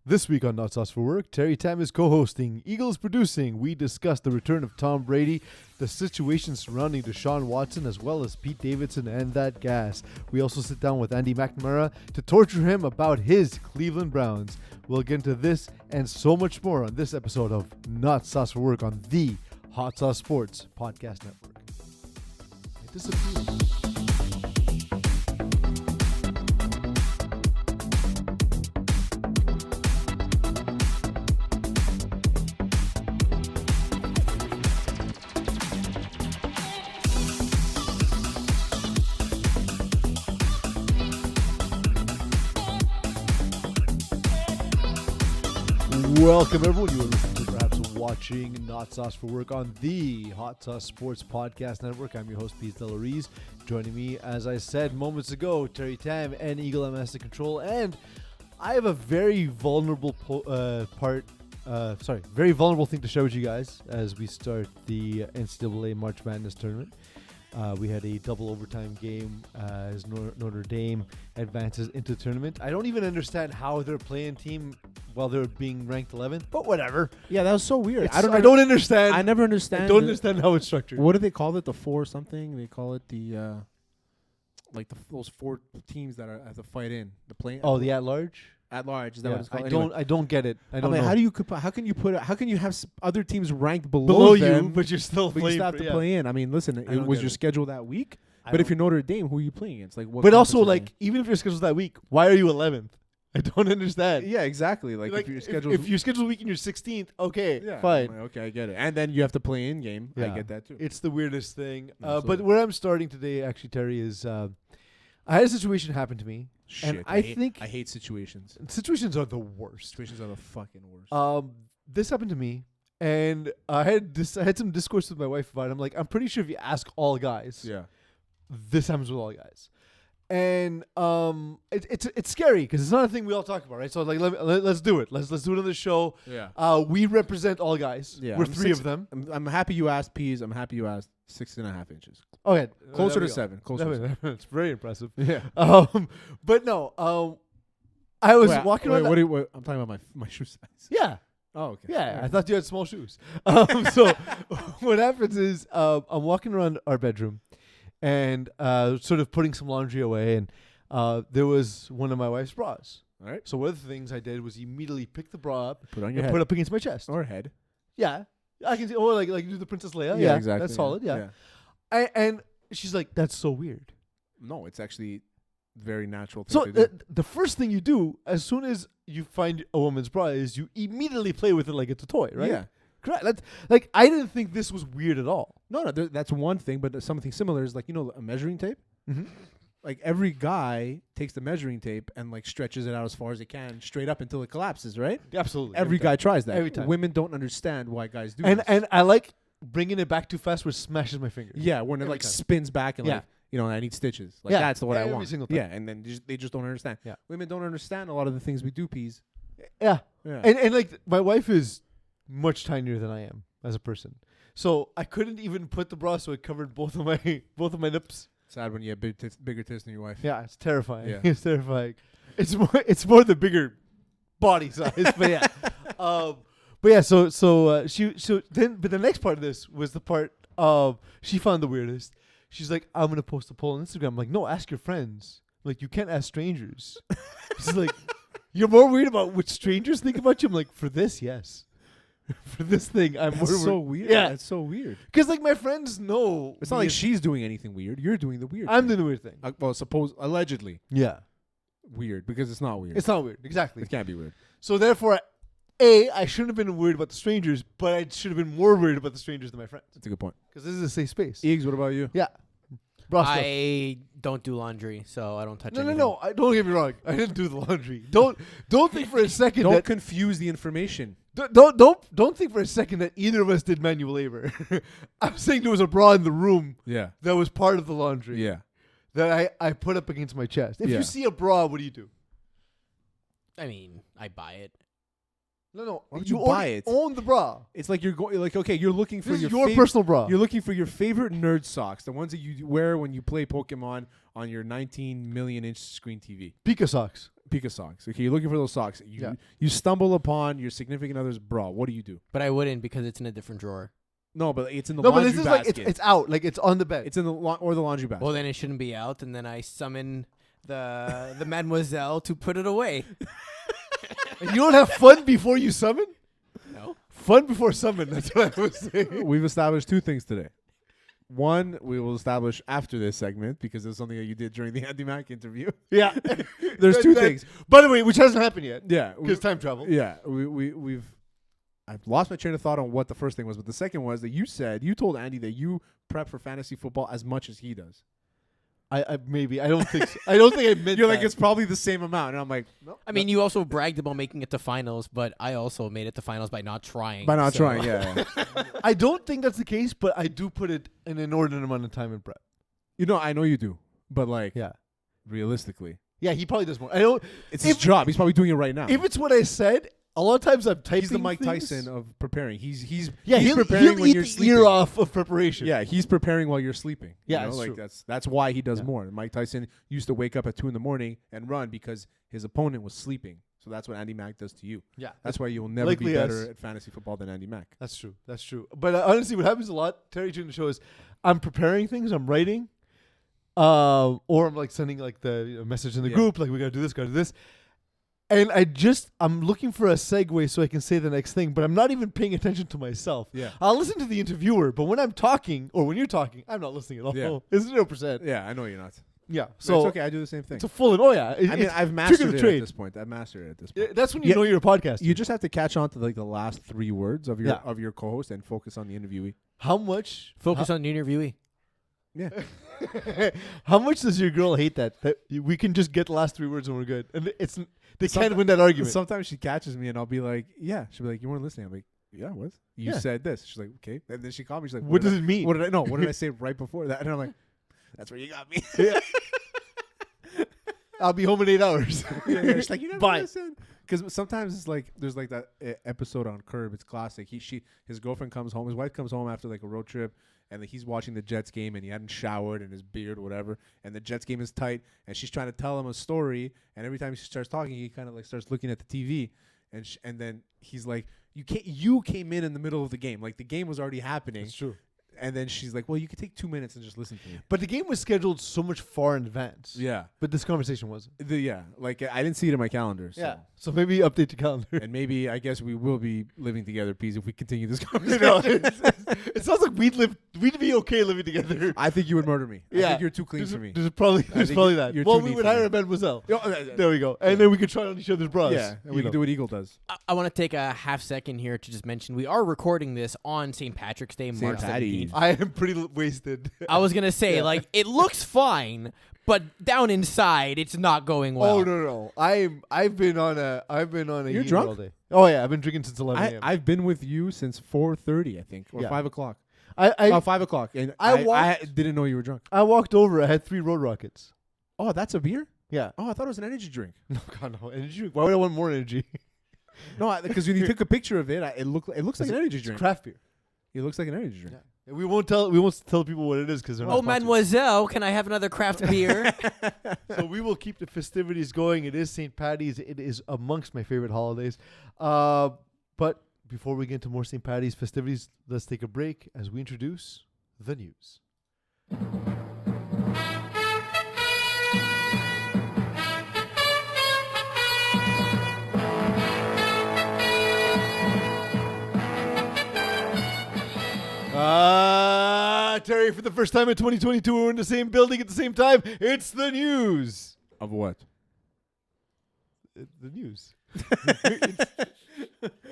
This week on Not Sauce for Work, Terry Tam is co-hosting, Eagles producing. We discuss the return of Tom Brady, the situation surrounding Deshaun Watson, as well as Pete Davidson and that gas. We also sit down with Andy McNamara to torture him about his Cleveland Browns. We'll get into this and so much more on this episode of Not Sauce for Work on the Hot Sauce Sports Podcast Network. It disappeared. Welcome, everyone. You are listening to, perhaps watching Not Sauce for Work on the Hot Sauce Sports Podcast Network. I'm your host, Pete Delarize. Joining me, as I said moments ago, Terry Tam and Eagle MS to Control. And I have a very vulnerable very vulnerable thing to share with you guys as we start the NCAA March Madness tournament. We had a double overtime game as Notre Dame advances into the tournament. I don't even understand how they're playing team while they're being ranked 11th, but whatever. Yeah, that was so weird. I don't understand. I never understand. I don't understand how it's structured. What do they call it? The four something? They call it the those four teams that have to fight in the play. Oh, the at large. At large, is that what it's called? I don't get it. I don't know. How can you have other teams ranked below them, you, but you're still but you still have to play in? I mean, listen, it was your schedule that week. But if you're Notre Dame, who are you playing against? Like, what? But also, like, even if your schedule's that week, why are you 11th? I don't understand. Yeah, exactly. Like if your schedule, if your schedule's week and you're 16th, okay, yeah, fine. Okay, I get it. And then you have to play in game. Yeah. I get that too. It's the weirdest thing. But where I'm starting today, actually, Terry, is I had a situation happen to me. Shit, and I hate situations. Situations are the worst. Situations are the fucking worst. This happened to me, and I had some discourse with my wife about it. I'm like, I'm pretty sure if you ask all guys, yeah, this happens with all guys. And it's scary because it's not a thing we all talk about, right? So like, let's do it. Let's do it on the show. Yeah. We represent all guys. Yeah. We're three of them. I'm happy you asked P's. I'm happy you asked 6.5 inches. Okay. Closer to 7. Closer to 7. It's very impressive. Yeah. But no. I was walking around. What I'm talking about my shoe size. Yeah. Oh, okay. Yeah. I thought you had small shoes. So what happens is I'm walking around our bedroom. And sort of putting some laundry away, and there was one of my wife's bras. All right. So one of the things I did was immediately pick the bra up, put on your head, put it up against my chest or head. Yeah, I can see. Or like you do the Princess Leia. Yeah, exactly. That's solid. Yeah. And she's like, "That's so weird." No, it's actually very natural. So the first thing you do as soon as you find a woman's bra is you immediately play with it like it's a toy, right? Yeah. Correct. Like I didn't think this was weird at all. No, that's one thing, but something similar is like a measuring tape. Mm-hmm. Like every guy takes the measuring tape and like stretches it out as far as it can, straight up until it collapses, right? Absolutely. Every guy tries that. Every time. Women don't understand why guys do this. And I like bringing it back too fast, where it smashes my fingers. Yeah, when it like spins back and like I need stitches. Like that's what I want. Every single time. Yeah, and then they just don't understand. Yeah, women don't understand a lot of the things we do. Peas. Yeah. And like my wife is much tinier than I am as a person, so I couldn't even put the bra so it covered both of my nips. Sad when you have bigger tits than your wife. Yeah, it's terrifying. Yeah. It's terrifying. It's more the bigger body size, but yeah. So the next part of this was the part of she found the weirdest. She's like, I'm gonna post a poll on Instagram. I'm like, no, ask your friends. Like, you can't ask strangers. She's like, you're more worried about what strangers think about you. I'm like, for this, yes. For this thing, I'm That's so weird. Yeah, it's so weird. Because like my friends know, it's not like she's doing anything weird. You're doing the weird. I'm doing the weird thing. Allegedly. Yeah. Weird because it's not weird. It's not weird. Exactly. It can't be weird. So therefore, I shouldn't have been worried about the strangers, but I should have been more worried about the strangers than my friends. That's a good point. Because this is a safe space. Eags, what about you? Yeah. I don't do laundry, so I don't touch anything. No. Don't get me wrong. I didn't do the laundry. Don't think for a second. Don't confuse the information. Don't think for a second that either of us did manual labor. I'm saying there was a bra in the room. Yeah. That was part of the laundry. Yeah. That I put up against my chest. If you see a bra, what do you do? I mean, I buy it. No. Why would you you buy it? Own the bra. It's like you're going. Like, okay, you're looking for This is your your personal bra. You're looking for your favorite nerd socks, the ones that you wear when you play Pokemon on your 19 million inch screen TV. Pika socks. Pika socks. Okay, you're looking for those socks. You stumble upon your significant other's bra. What do? But I wouldn't because it's in a different drawer. No, but it's in the No, but laundry this is basket. like it's out. Like it's on the bed. It's in the the laundry basket. Well, then it shouldn't be out, and then I summon the mademoiselle to put it away. And you don't have fun before you summon? No. Fun before summon. That's what I was saying. We've established two things today. One, we will establish after this segment because it's something that you did during the Andy Mack interview. Yeah. There's two things. By the way, which hasn't happened yet. Yeah, Because time travel. Yeah, we've. I've lost my train of thought on what the first thing was, but the second was that you told Andy that you prep for fantasy football as much as he does. I maybe. I don't think so. I don't think I meant You're that. like, it's probably the same amount. And I'm like, no. I mean, you also bragged about making it to finals, but I also made it to finals by not trying. By not so- trying, yeah. I don't think that's the case, but I do put it an inordinate amount of time in prep. I know you do, but like, Yeah. realistically, Yeah, he probably does more. I don't. it's his job. He's probably doing it right now. If it's what I said, a lot of times I'm typing. He's the Mike things. Tyson of preparing. He's He'll preparing when eat you're the sleeping. ear off of preparation. Yeah, he's preparing while you're sleeping. Yeah, you know? it's like true. that's why he does Yeah. more. Mike Tyson used to wake up at 2 a.m. and run because his opponent was sleeping. So that's what Andy Mack does to you. Yeah. That's why you'll never Likely be better us. at fantasy football than Andy Mack. That's true. That's true. But honestly, what happens a lot, Terry, during the show is I'm preparing things, I'm writing, or I'm like sending like the message in the Yeah. group, like we gotta do this, and I'm looking for a segue so I can say the next thing, but I'm not even paying attention to myself. Yeah. I'll listen to the interviewer, but when I'm talking or when you're talking, I'm not listening at all. Yeah. It's 0%. Yeah, I know you're not. Yeah. So So it's okay. I do the same thing. it's a full. Oh yeah. I mean, it's I've trigger mastered the it trade. at this point. I've mastered it at this point. That's when you Yeah. know you're a podcast. You just have to catch on to like the last 3 words of your Yeah. co-host and focus on the interviewee. How much Focus on the interviewee. Yeah. How much does your girl hate that we can just get the last 3 words and we're good? And they Someti- can't win that argument. Sometimes she catches me and I'll be like, yeah. She'll be like, you weren't listening. I'm like, yeah, I was. You Yeah. said this. She's like, okay. And then she called me. She's like, What does did it mean? What did I know? What did I say right before that? And I'm like, that's where you got me. Yeah. I'll be home in 8 hours. She's like, you never Bye. listen. Because sometimes it's like there's like that episode on Curb. It's classic. His girlfriend comes home. His wife comes home after like a road trip, and he's watching the Jets game, and he hadn't showered, and his beard, whatever. And the Jets game is tight, and she's trying to tell him a story. And every time she starts talking, he kind of like starts looking at the TV, and then he's like, You came in the middle of the game. Like the game was already happening. It's true. And then she's like, well, you could take 2 minutes and just listen to me. But the game was scheduled so much far in advance. Yeah. But this conversation wasn't. Like I didn't see it in my calendar. So. Yeah. So maybe update your calendar. And maybe, I guess we will be living together, Pease, if we continue this You conversation. know, it sounds like we'd be okay living together. I think you would murder me. I Yeah. think you're too clean for me. There's probably think that. you're Well, too we neat would for hire me. a mademoiselle. Yeah. There we go. And then we could try on each other's bras. Yeah, and we can do what Eagle does. I want to take a half second here to just mention we are recording this on St. Patrick's Day, St. March Patty's. 17th. I am pretty wasted. I was gonna say, Yeah. like, it looks fine, but down inside, it's not going well. Oh no. I've been on a You're heater drunk? all day. Oh yeah, I've been drinking since 11 a.m. I've been with you since 4:30, I think, or Yeah. 5 o'clock. I 5 o'clock, and I I didn't know you were drunk. I walked over. I had 3 Road Rockets. Oh, that's a beer? Yeah. Oh, I thought it was an energy drink. No, God, no energy. Why would I want more energy? No, because when you took a picture of it, it looks like an energy It's drink. craft beer. It looks like an energy drink. Yeah. We won't tell people what it is because they're not Oh, sponsored. mademoiselle, can I have another craft beer? So we will keep the festivities going. It is St. Patty's. It is amongst my favorite holidays. But before we get into more St. Patty's festivities, let's take a break as we introduce the news. Terry, for the first time in 2022, we're in the same building at the same time. It's the news. Of what? The news.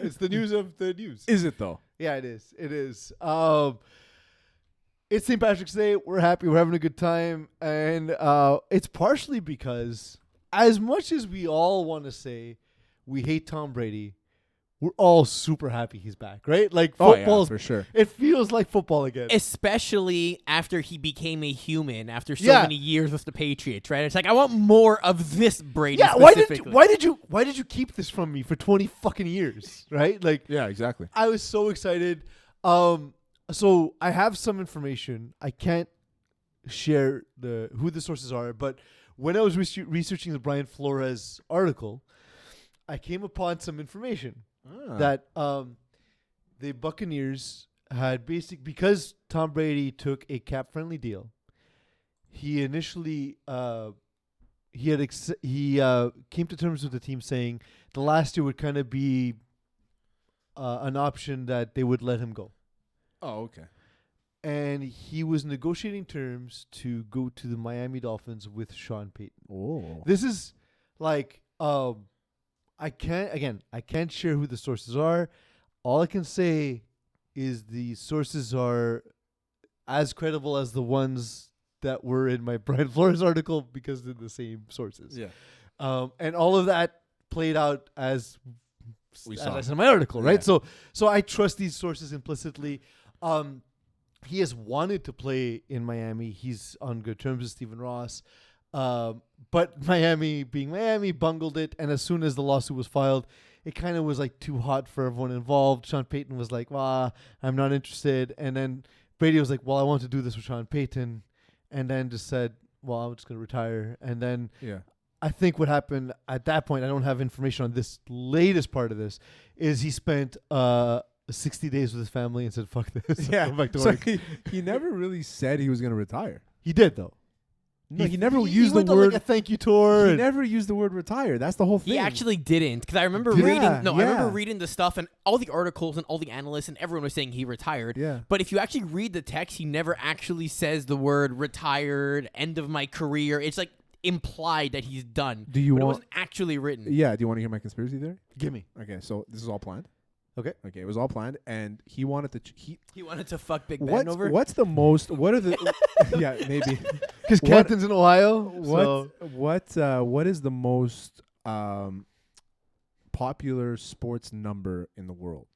It's the news of the news. Is it though? Yeah, it is. It is. It's St. Patrick's Day. We're happy. We're having a good time. And it's partially because as much as we all want to say we hate Tom Brady, we're all super happy he's back, right? Like Oh, yeah, football's for sure. It feels like football again. Especially after he became a human after so Yeah. many years with the Patriots, right? It's like I want more of this Brady. Yeah, specifically. why did you keep this from me for 20 fucking years, right? Like Yeah, exactly. I was so excited. So I have some information. I can't share who the sources are, but when I was researching the Brian Flores article, I came upon some information that the Buccaneers had because Tom Brady took a cap-friendly deal. He initially came to terms with the team saying the last year would kind of be an option that they would let him go. Oh, okay. And he was negotiating terms to go to the Miami Dolphins with Sean Payton. Oh. This is like I can't share who the sources are. All I can say is the sources are as credible as the ones that were in my Brian Flores article because they're the same sources. Yeah. And all of that played out as We as saw. I said in my article, right? Yeah. So I trust these sources implicitly. He has wanted to play in Miami. He's on good terms with Stephen Ross. But Miami, being Miami, bungled it. And as soon as the lawsuit was filed, it kind of was like too hot for everyone involved. Sean Payton was like, I'm not interested. And then Brady was like, well, I want to do this with Sean Payton. And then just said, well, I'm just going to retire. And then Yeah. I think what happened at that point, I don't have information on this latest part of this, is he spent 60 days with his family and said, fuck this. Yeah. Go back to So work. he never really said he was going to retire. He did, though. No, he never he used the went on, word. like a thank you tour. He and- never used the word retire. That's the whole thing. He actually didn't, because I remember Yeah, reading. No, I remember yeah. reading the stuff and all the articles and all the analysts and everyone was saying he retired. Yeah. But if you actually read the text, he never actually says the word retired, end of my career. It's like implied that he's done. Do you but it want? wasn't actually written. Yeah. Do you want to hear my conspiracy theory? Give me. Okay. So this is all planned. Okay. Okay. It was all planned, and he wanted to. He wanted to fuck Big Ben over. What's the most? What are the? Yeah, maybe. Because What- Canton's in Ohio. What is the most popular sports number in the world?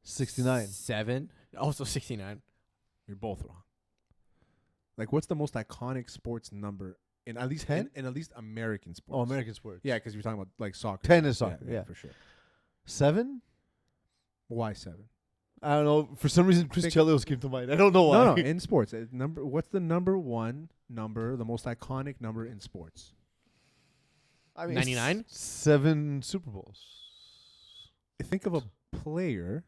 69. 7. Also 69. You're both wrong. Like, what's the most iconic sports number in at least 10? in at least American sports? Oh, American sports. Yeah, because you're talking about like soccer. 10 is soccer, yeah. for sure. 7? Why 7? I don't know. For some reason, Chris Think- Chelios came to mind. I don't know why. No, in sports. What's the number one number, the most iconic number in sports? I mean, 99? 7 Super Bowls. Think of a player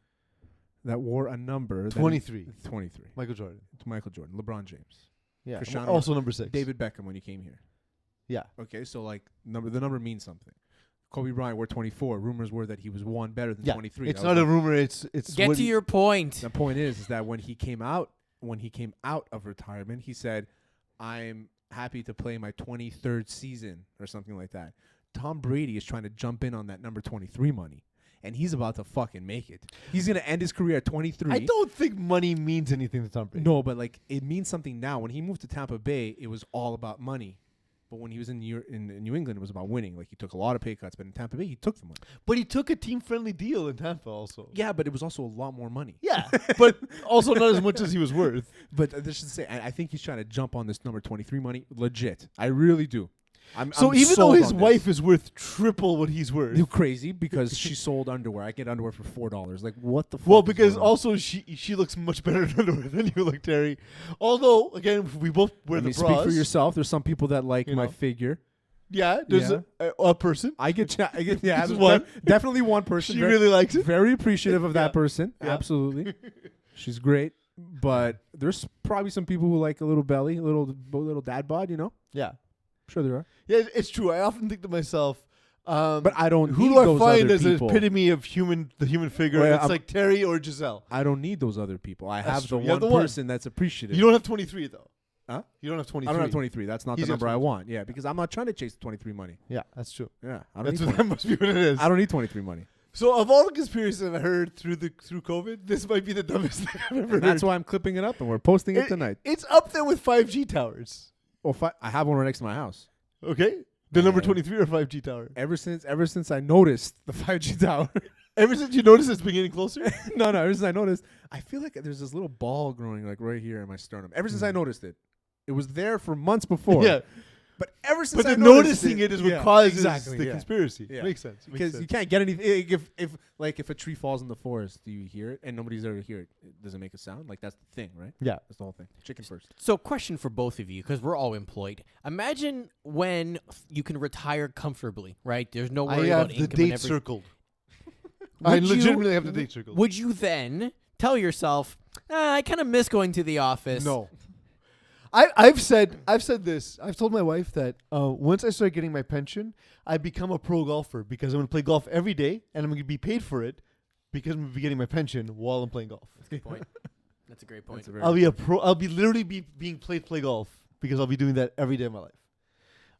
that wore a number. 23. 23. Michael Jordan. It's Michael Jordan. LeBron James. Yeah. Cristiano Also number 6. David Beckham when he came here. Yeah. Okay, so like the number means something. Kobe Bryant wore 24. Rumors were that he was one better than Yeah. 23. It's That not was a rumor. It's Get what to your point. The point is that when he came out of retirement, he said, "I'm happy to play my 23rd season," or something like that. Tom Brady is trying to jump in on that number 23 money, and he's about to fucking make it. He's gonna end his career at 23. I don't think money means anything to Tom Brady. No, but like it means something now. When he moved to Tampa Bay, it was all about money. But when he was in New England, it was about winning. Like he took a lot of pay cuts, but in Tampa Bay, he took the money. But he took a team-friendly deal in Tampa also. Yeah, but it was also a lot more money. Yeah, but also not as much as he was worth. But this should say, I think he's trying to jump on this number 23 money. Legit, I really do. I'm So I'm even though sold his on wife this. is worth triple what he's worth. You're crazy because she sold underwear. I get underwear for $4. Like what the fuck? Well, is because going on? also she looks much better in underwear than you look, Terry. Although again, we both wear I mean, the bras. speak for yourself. There's some people that like You my know. figure. Yeah, there's Yeah. a person. I get yeah. There's There's one. definitely one person. She very, really likes it. very appreciative of Yeah. that person. Yeah. Absolutely, she's great. But there's probably some people who like a little belly, a little dad bod. You know, Yeah, sure there are. yeah, it's true. I often think to myself, But I don't. who need do I those find other as an people. epitome of the human figure? Well, It's I'm- like Terry or Giselle. I don't need those other people. I That's have true. the You have one the one. person that's appreciative. You don't have 23 though. Huh? You don't have 23. I don't have 23. That's not He's the got number I want. Yeah, because I'm not trying to chase the 23 money. Yeah, that's true. Yeah, I don't That's need what 20. that must be what it is. I don't need 23 money. So of all the conspiracies I've heard through COVID, this might be the dumbest thing I've ever heard. That's why I'm clipping it up and we're posting it tonight. It's up there with 5G towers. Well, I have one right next to my house. Okay, The number 23 or 5G tower? Ever since I noticed the 5G tower. Ever since you noticed it's been getting closer? No, ever since I noticed, I feel like there's this little ball growing like right here in my sternum. Ever since I noticed it. It was there for months before. Yeah. But ever since But I the noticed noticing it is what causes the conspiracy. Yeah. Makes sense. Because you can't get anything. If a tree falls in the forest, do you hear it? And nobody's there to hear it. Does it make a sound? Like, that's the thing, right? Yeah. That's the whole thing. Chicken first. So, question for both of you, because we're all employed. Imagine when you can retire comfortably, right? There's no worry I about have the income and date everything. circled. I legitimately have the date circled. Would you then tell yourself, I kind of miss going to the office? No. I've said this. I've told my wife that once I start getting my pension, I become a pro golfer because I'm going to play golf every day and I'm going to be paid for it because I'm going to be getting my pension while I'm playing golf. That's a good point. That's a great point. I'll be a pro. I'll be literally being paid to play golf because I'll be doing that every day of my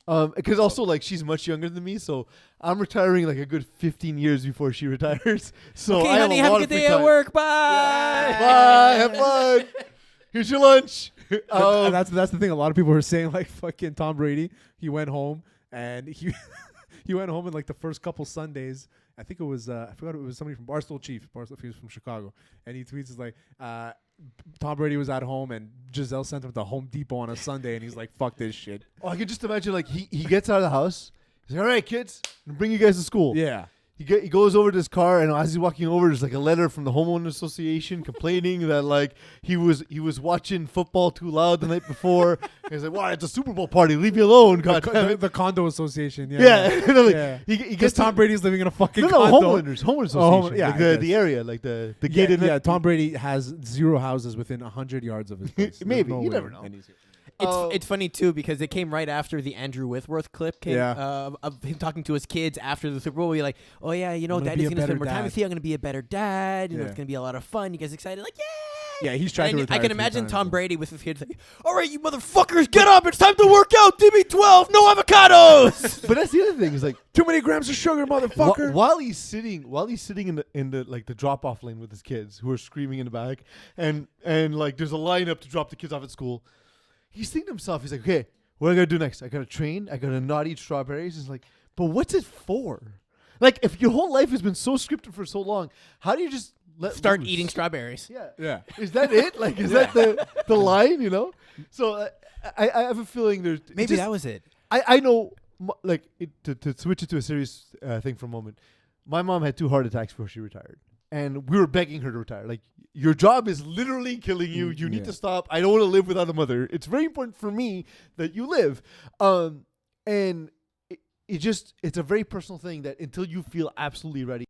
life. Because also like she's much younger than me, so I'm retiring like a good 15 years before she retires. So Okay, I honey, have have a a lot good of day free at time. work. Bye. Bye. Have fun. Here's your lunch. That's the thing. A lot of people are saying like fucking Tom Brady. He went home and he went home in like the first couple Sundays. I think it was I forgot, it was somebody from Barstool Chief. He was from Chicago, and he tweets like Tom Brady was at home and Giselle sent him to Home Depot on a Sunday, and he's like, "Fuck this shit." Oh, I can just imagine like he gets out of the house. He's like, "All right, kids, I'm gonna bring you guys to school." Yeah. He goes over to his car, and as he's walking over, there's like a letter from the homeowner association complaining that like he was watching football too loud the night before. And he's like, "Wow, it's a Super Bowl party. Leave me alone, God damn it." The condo association. Yeah. Yeah, and then, like, Yeah. he Because gets Tom Brady's living in a fucking no condo. homeowners association. Yeah, like I the guess. area, like the Yeah, gated. yeah, Tom Brady has 0 houses within 100 yards of his place. There's Maybe. no You way. never know. And he's here. It's funny too because it came right after the Andrew Whitworth clip came Yeah. of him talking to his kids after the Super Bowl. He's like, "Oh yeah, you know, I'm gonna Dad be is a going to spend better more time dad." with you. I'm going to be a better dad. You know, Yeah. it's going to be a lot of fun. You guys excited? Like, yeah." Yeah, he's trying to retire I can 3 imagine times, Tom though. Brady with his kids like, "All right, you motherfuckers, get up! It's time to work out. Give me 12, no avocados." But that's the other thing is like Too many grams of sugar, motherfucker. while he's sitting in the like the drop off lane with his kids who are screaming in the back, and like there's a lineup to drop the kids off at school. He's thinking to himself, he's like, okay, what am I gonna do next? I gotta train. I gotta not eat strawberries. It's like, but what's it for? Like, if your whole life has been so scripted for so long, how do you just Start loose? eating strawberries. Yeah. Yeah. Is that it? Like, is that the line? You know? So I have a feeling there's Maybe that was it. I know, like, to switch it to a serious thing for a moment. My mom had 2 heart attacks before she retired, and we were begging her to retire. Like, your job is literally killing you. You need to stop. I don't want to live without a mother. It's very important for me that you live. And it's a very personal thing that until you feel absolutely ready,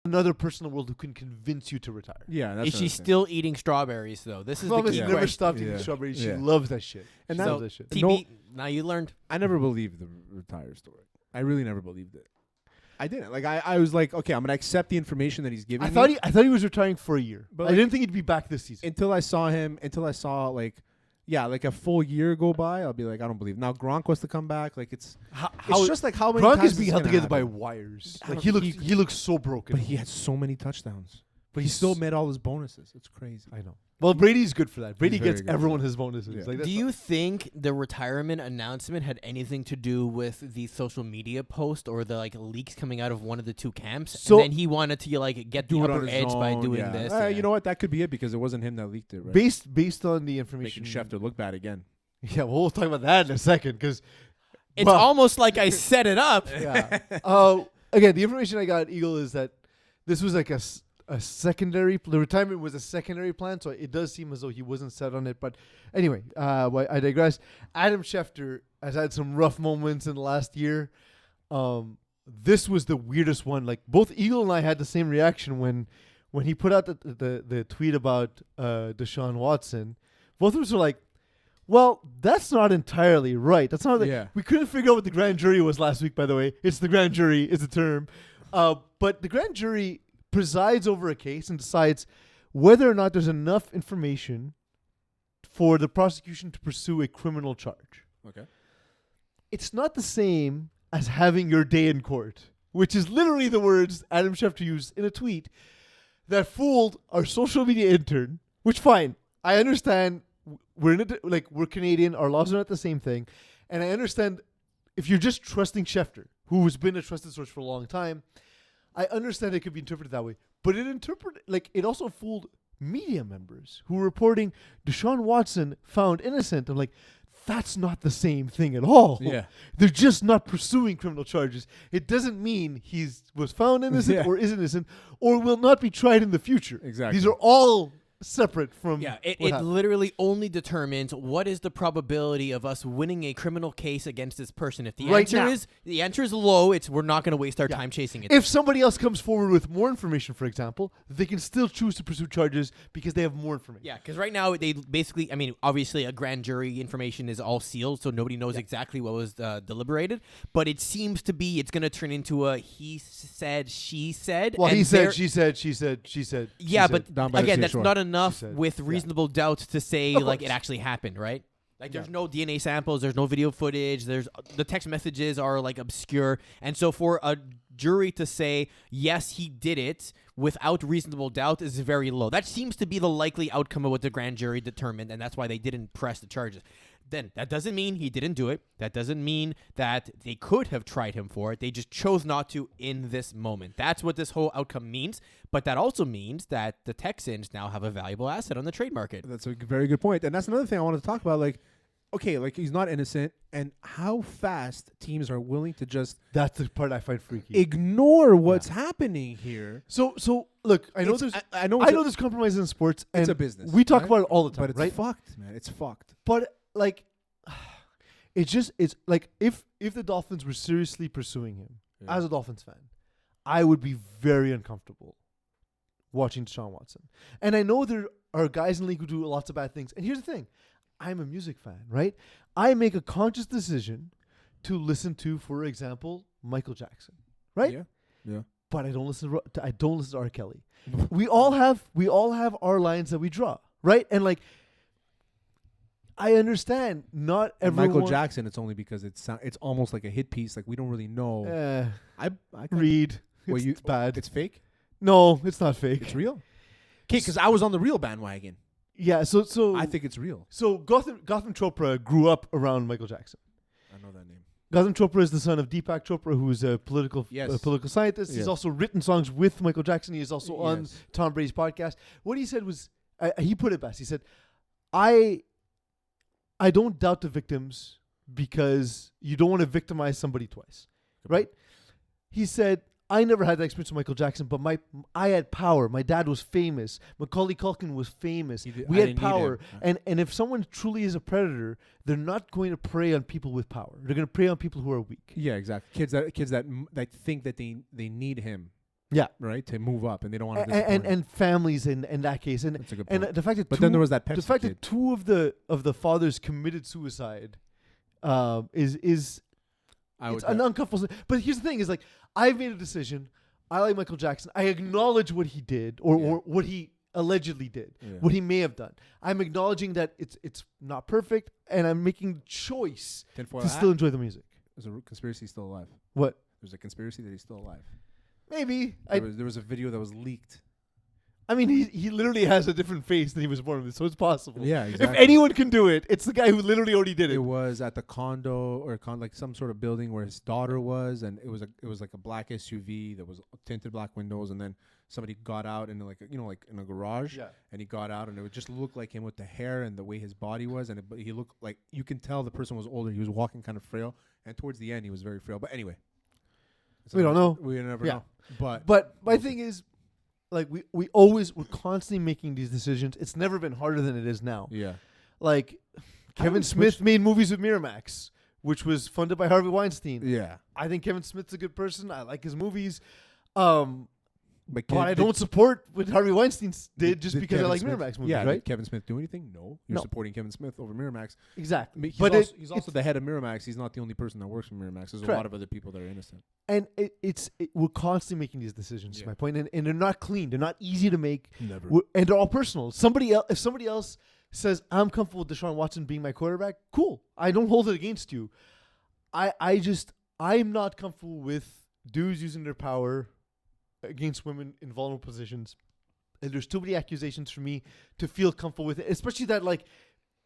another person in the world who can convince you to retire. Yeah, that's Is she still eating strawberries though? This is Mom the has key never question. stopped eating Yeah. strawberries. She Yeah. loves that shit. And She that- loves that shit. TB, now you learned. I never believed the retire story. I really never believed it. I didn't. Like I was like, okay, I'm gonna accept the information that he's giving I me. thought he was retiring for a year, But I like- didn't think he'd be back this season. Until I saw like a full year go by, I'll be like, I don't believe. Now Gronk was to come back. Like it's just like how many Gronk times is being this held gonna together by happen? wires. I Like don't- he looks so broken. But he had so many touchdowns. But he He's- still made all his bonuses. It's crazy. I know. Well, Brady's good for that. Brady very gets good for everyone that. his bonuses. Yeah. Like, that's Do you think the retirement announcement had anything to do with the social media post or the like leaks coming out of one of the 2 camps? So- and then he wanted to like get the Do it on upper his edge by own, doing yeah. this. You know what? That could be it because it wasn't him that leaked it. Right? based on the information. Making Schefter look bad again. Yeah, well, we'll talk about that in a second because It's almost like I set it up. yeah. Again, the information I got at Eagle is that this was like a secondary. The retirement was a secondary plan, so it does seem as though he wasn't set on it. But anyway, I digress. Adam Schefter has had some rough moments in the last year. This was the weirdest one. Like both Eagle and I had the same reaction when he put out the tweet about Deshaun Watson. Both of us were like, well, that's not entirely right. That's not. Yeah. We couldn't figure out what the grand jury was last week. By the way, it's the grand jury is the term, but the grand jury presides over a case and decides whether or not there's enough information for the prosecution to pursue a criminal charge. Okay. It's not the same as having your day in court, which is literally the words Adam Schefter used in a tweet that fooled our social media intern. Which fine, I understand. We're Canadian. Our laws are not the same thing, and I understand if you're just trusting Schefter, who has been a trusted source for a long time, I understand it could be interpreted that way. But it also fooled media members who were reporting Deshaun Watson found innocent. I'm like, that's not the same thing at all. Yeah. They're just not pursuing criminal charges. It doesn't mean was found innocent or is innocent or will not be tried in the future. Exactly. These are all separate from it what happened. literally only determines what is the probability of us winning a criminal case against this person. If the Right now. answer is low, we're not going to waste our time chasing it. If somebody else comes forward with more information, for example, they can still choose to pursue charges because they have more information. Yeah, because right now they basically, obviously a grand jury information is all sealed, so nobody knows exactly what was deliberated. But it seems to be it's going to turn into a he said, she said. Well, and he said, she said, she said, she said. Yeah, she said. but again, that's not enough said. with reasonable doubt to say Of like course. it actually happened, right? Like there's no DNA samples, there's no video footage, there's the text messages are like obscure, and so for a jury to say yes he did it without reasonable doubt is very low. That seems to be the likely outcome of what the grand jury determined, and that's why they didn't press the charges. Then that doesn't mean he didn't do it. That doesn't mean that they could have tried him for it. They just chose not to in this moment. That's what this whole outcome means. But that also means that the Texans now have a valuable asset on the trade market. That's a very good point. And that's another thing I wanted to talk about. Like, okay, like he's not innocent, and how fast teams are willing to just That's the part I find freaky. ignore what's happening here. So look, I know I know there's compromise in sports, and it's a business. we talk right? about it all the time, but it's right? fucked, man. It's fucked. But like, it's like if the Dolphins were seriously pursuing him as a Dolphins fan, I would be very uncomfortable watching Deshaun Watson. And I know there are guys in the league who do lots of bad things. And here's the thing. I'm a music fan, right? I make a conscious decision to listen to, for example, Michael Jackson, right? Yeah. But I don't listen to R. Kelly. we all have our lines that we draw, right? And like, I understand not everyone. Michael Jackson, it's only because it's almost like a hit piece. Like we don't really know. I Read. Well, It's bad. It's fake. No, it's not fake. It's real. Okay, because I was on the real bandwagon. Yeah, so I think it's real. So Gotham Chopra grew up around Michael Jackson. I know that name. Gotham Chopra is the son of Deepak Chopra, who is a political scientist. Yes. He's also written songs with Michael Jackson. He is also on Yes. Tom Brady's podcast. What he said was, he put it best. He said, I don't doubt the victims because you don't want to victimize somebody twice, right? He said, I never had that experience with Michael Jackson, but I had power. My dad was famous. Macaulay Culkin was famous. We had power. And if someone truly is a predator, they're not going to prey on people with power. They're going to prey on people who are weak. Yeah, exactly. Kids that think that they need him. Yeah. Right, to move up, and they don't want to and families in that case. And that's a good point. and the fact that then there was that Pepsi the fact kid. that two of the fathers committed suicide is it's an uncomfortable. But here's the thing: is like I've made a decision. I like Michael Jackson. I acknowledge what he did or what he allegedly did, what he may have done. I'm acknowledging that it's not perfect, and I'm making the choice to still enjoy the music. There's a conspiracy he's still alive. What? There's a conspiracy that he's still alive. Maybe. There was a video that was leaked. I mean, he literally has a different face than he was born with, so it's possible. Yeah, If exactly. anyone can do it, it's the guy who literally already did it. It was at the condo or like some sort of building where his daughter was, and it was like a black SUV that was tinted black windows, and then somebody got out in like in a garage, and he got out, and it would just look like him with the hair and the way his body was, and he looked like you can tell the person was older. He was walking kind of frail, and towards the end he was very frail. But anyway, We don't know. We never know. But my thing is, like we're constantly making these decisions. It's never been harder than it is now. Yeah. Like Kevin Smith made movies with Miramax, which was funded by Harvey Weinstein. Yeah. I think Kevin Smith's a good person. I like his movies. But I don't support what Harvey Weinstein did just because I like Miramax movies, yeah, right? Did Kevin Smith do anything? No. You're No. supporting Kevin Smith over Miramax. Exactly. He's also the head of Miramax. He's not the only person that works for Miramax. There's a lot of other people that are innocent. And we're constantly making these decisions, is my point. And they're not clean. They're not easy to make. Never. And they're all personal. If somebody else says, I'm comfortable with Deshaun Watson being my quarterback, cool. I don't hold it against you. I'm not comfortable with dudes using their power against women in vulnerable positions. And there's too many accusations for me to feel comfortable with it, especially that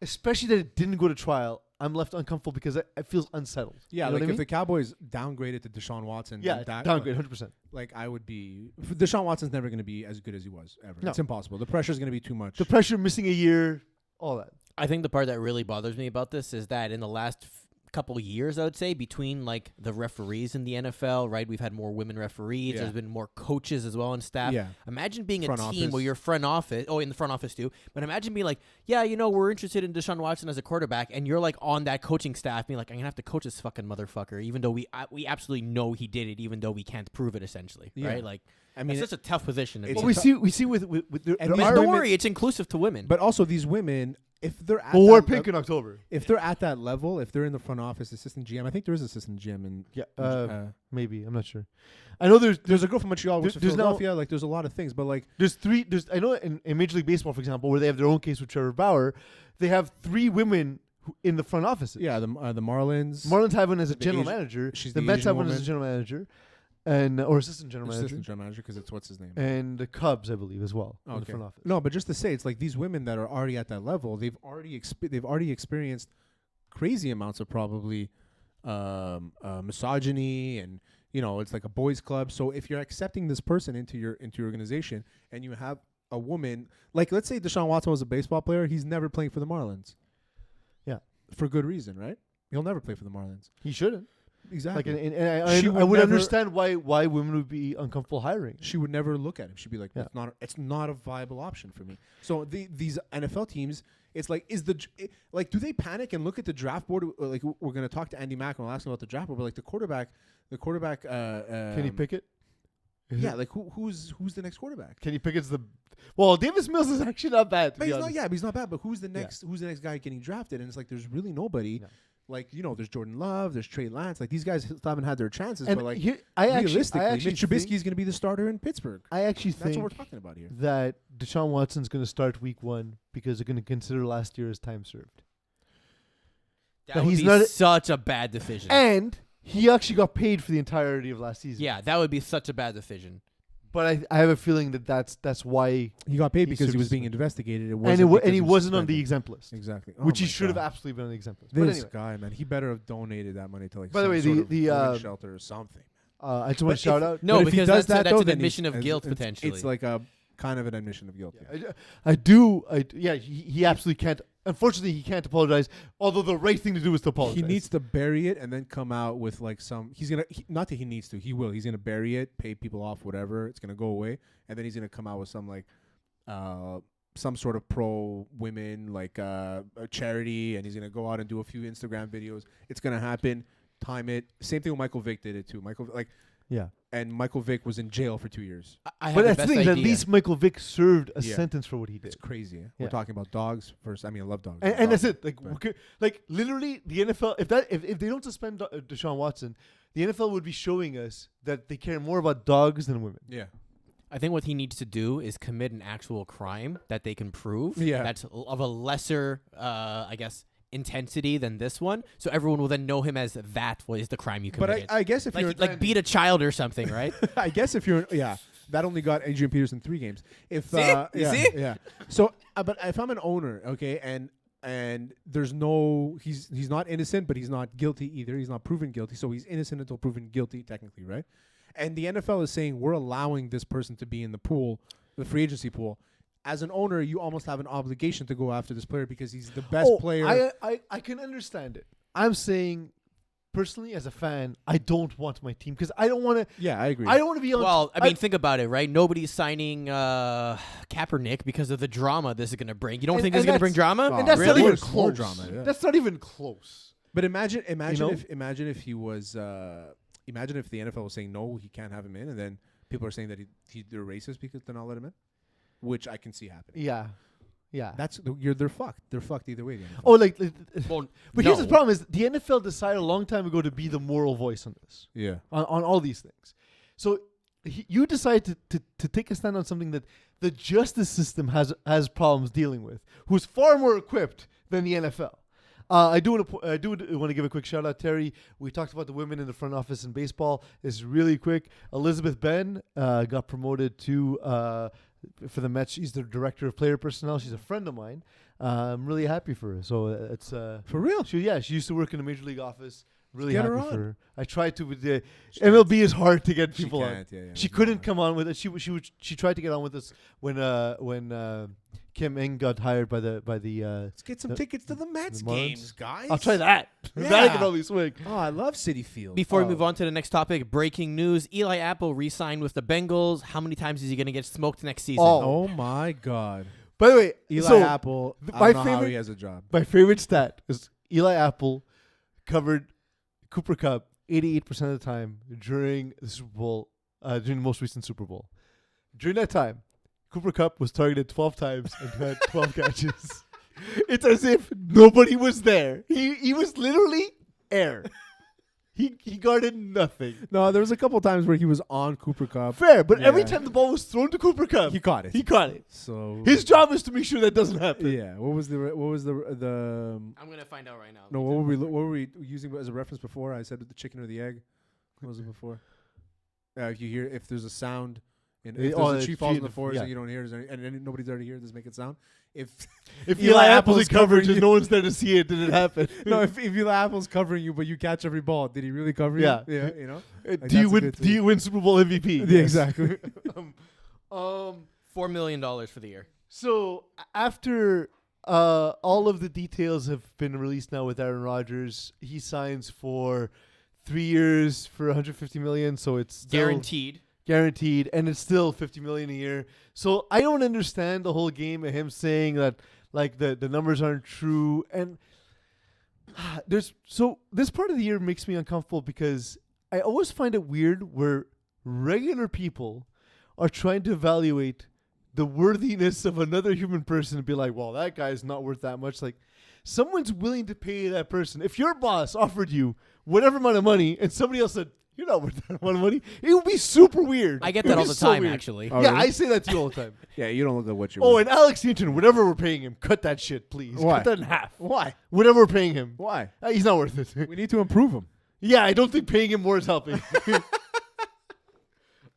it didn't go to trial. I'm left uncomfortable because it feels unsettled. Yeah, You know like what I if mean? the Cowboys downgraded to Deshaun Watson, Yeah, that, downgrade 100%. like I would be. Deshaun Watson's never going to be as good as he was ever. No. It's impossible. The pressure's going to be too much. The pressure, missing a year, all that. I think the part that really bothers me about this is that in the last couple years, I would say, between like the referees in the NFL, right? We've had more women referees. Yeah. There's been more coaches as well and staff. Yeah. Imagine being Front a team office. where your front office, in the front office too, but imagine being like, yeah, we're interested in Deshaun Watson as a quarterback, and you're like on that coaching staff being like, I'm going to have to coach this fucking motherfucker, even though we absolutely know he did it, even though we can't prove it essentially, Yeah. right? Like, I mean, it's such a tough position to be it's in. Well, we see with there And are these Don't women- worry, it's inclusive to women. but also these women, if they're at Well, we're that pink in October. if they're at that level, if they're in the front office, assistant GM, I think there is assistant GM, and Yeah, maybe, I'm not sure. I know there's a girl from Montreal, works for there's now- Philadelphia. Like, there's a lot of things, but like, there's I know in Major League Baseball, for example, where they have their own case with Trevor Bauer, they have 3 women in the front offices. yeah, the Marlins, Marlins have one as a The general Asian- manager. she's The the Mets Asian have one as a woman. general manager, and or assistant general manager, assistant general manager, because it's what's his name. and the Cubs, I believe, as well in the Okay. front office. No, but just to say, it's like these women that are already at that level, they've already experienced crazy amounts of probably misogyny, and it's like a boys' club. So if you're accepting this person into your organization, and you have a woman, like let's say Deshaun Watson was a baseball player, he's never playing for the Marlins. Yeah, for good reason, right? He'll never play for the Marlins. He shouldn't. Exactly. Like, and I She would would never- understand why women would be uncomfortable hiring. She would never look at him. She'd be like, Yeah. it's not a viable option for me. So these NFL teams, it's like, do they panic and look at the draft board? Like, we're going to talk to Andy Mack and we'll ask him about the draft board, but like the quarterback. Kenny Pickett. Is Yeah, it- like who's the next quarterback? Kenny Pickett's Davis Mills is actually not bad. To But be he's not. honest. Yeah, but he's not bad. But who's the next guy getting drafted? And it's like there's really nobody. No. Like there's Jordan Love, there's Trey Lance. Like these guys still haven't had their chances. And but like realistically, Mitch Trubisky is going to be the starter in Pittsburgh. I actually That's think what we're talking about here. that Deshaun Watson's going to start week 1 because they're going to consider last year as time served. that but would he's be not a- such a bad decision. And he actually got paid for the entirety of last season. Yeah, that would be such a bad decision. But I have a feeling that's why. He got paid He because he served was his being time. investigated. And he wasn't on the exempt list, Exactly. which Oh he my should have God. absolutely been on the exempt list. But This anyway, guy, man, he better have donated that money to like By the some way, sort of the women's shelter or something. I just want But to shout if- out. No, But if he because does that's that, though, an then admission he's- of guilt it's- potentially. It's like a kind of an admission of guilt. Yeah. He absolutely can't. Unfortunately, he can't apologize. Although the right thing to do is to apologize. He needs to bury it and then come out with like some. He's gonna not that he needs to. He will. He's gonna bury it, pay people off, whatever. It's gonna go away, and then he's gonna come out with some like, some sort of pro women like a charity, and he's gonna go out and do a few Instagram videos. It's gonna happen. Time it. Same thing with Michael Vick did it too. And Michael Vick was in jail for 2 years. I have But the that's best the thing. At idea. least Michael Vick served a Yeah. sentence for what he did. It's crazy. Yeah. We're talking about dogs first. I mean, I love dogs. And that's it. But- Like literally, the NFL. If they don't suspend Deshaun Watson, the NFL would be showing us that they care more about dogs than women. Yeah. I think what he needs to do is commit an actual crime that they can prove. Yeah. That's of a lesser, I guess, intensity than this one. So everyone will then know him as that was the crime you But committed. I guess if you're like beat a child or something, right? I guess if you're that only got Adrian Peterson 3 games. If See? You see? yeah. So, but if I'm an owner, okay, and there's no he's not innocent, but he's not guilty either. He's not proven guilty, so he's innocent until proven guilty, technically, right? And the NFL is saying we're allowing this person to be in the pool, the free agency pool. As an owner, you almost have an obligation to go after this player because he's the best player. I can understand it. I'm saying, personally, as a fan, I don't want my team because I don't want to. Yeah, I agree. I don't want to be on. Well, I mean, think about it, right? Nobody's signing Kaepernick because of the drama this is going to bring. You don't think this is going to bring drama? Oh, and that's really? not even More close. drama, yeah. That's not even close. But imagine know? if he was imagine if the NFL was saying no, he can't have him in, and then people are saying that they're racist because they're not letting him in, which I can see happening. Yeah. They're fucked. They're fucked either way. The NFL. Oh, like, Well, but here's the problem: is the NFL decided a long time ago to be the moral voice on this, yeah. on all these things. So you decide to take a stand on something that the justice system has problems dealing with, who's far more equipped than the NFL. I do want to give a quick shout out, Terry. We talked about the women in the front office in baseball. It's really quick. Elizabeth Ben got promoted to for the Mets. She's the director of player personnel. She's a friend of mine. I'm really happy for her. So it's For real? She used to work in a major league office. Really Get happy her for on. her. I tried to with the MLB is hard to get She people on. can't. Yeah, She couldn't come on with it. She tried to get on with us when Kim Ng got hired by the Let's get some tickets to the Mets the Marlins. games, guys. I'll try that. Yeah. That I can only swing. Oh, I love City Field. Before we move on to the next topic, breaking news: Eli Apple re-signed with the Bengals. How many times is he going to get smoked next season? Oh my God. By the way, Eli Apple. I my don't know how favorite- he has a job. my favorite stat is Eli Apple covered Cooper Kupp 88% of the time during the Super Bowl, during the most recent Super Bowl. During that time, Cooper Kupp was targeted 12 times and had 12 catches. It's as if nobody was there. He was literally air. He guarded nothing. No, there was a couple times where he was on Cooper Kupp. Fair, but every Yeah. time the ball was thrown to Cooper Kupp, He caught it. He caught it. So His job is to make sure that doesn't happen. Yeah. What was the I'm going to find out right now. no? What were we using as a reference before? I said the chicken or the egg. What was it before? If there's a sound, and if Oh, there's a tree falls tree on the in the- forest yeah. and you don't hear it, and nobody's there to hear it, does it make it sound? If If Eli Eli Apple's Apple's in coverage covering and no one's there to see it, did it happen? no, if Eli Apple's covering you, but you catch every ball, did he really cover Yeah. you? Yeah, you know. Do that's you a win? good Do thing. you win Super Bowl MVP? Yeah, Yes. exactly. $4 million for the year. So after all of the details have been released now with Aaron Rodgers, he signs for 3 years for $150 million. So it's still guaranteed, and it's still $50 million a year. So I don't understand the whole game of him saying that like the numbers aren't true. And this part of the year makes me uncomfortable because I always find it weird where regular people are trying to evaluate the worthiness of another human person and be like, well, that guy's not worth that much. Like, someone's willing to pay that person. If your boss offered you whatever amount of money and somebody else said, you're not worth that amount of money, it would be super weird. I get It that would all be the so time, weird. actually. Oh, Yeah, really? I say that to you all the time. Yeah, you don't look at what you're. Oh, and Alex Hinton, whatever we're paying him, cut that shit, please. Why? Cut that in half. Why? Whatever we're paying him. Why? He's not worth it. We need to improve him. Yeah, I don't think paying him more is helping.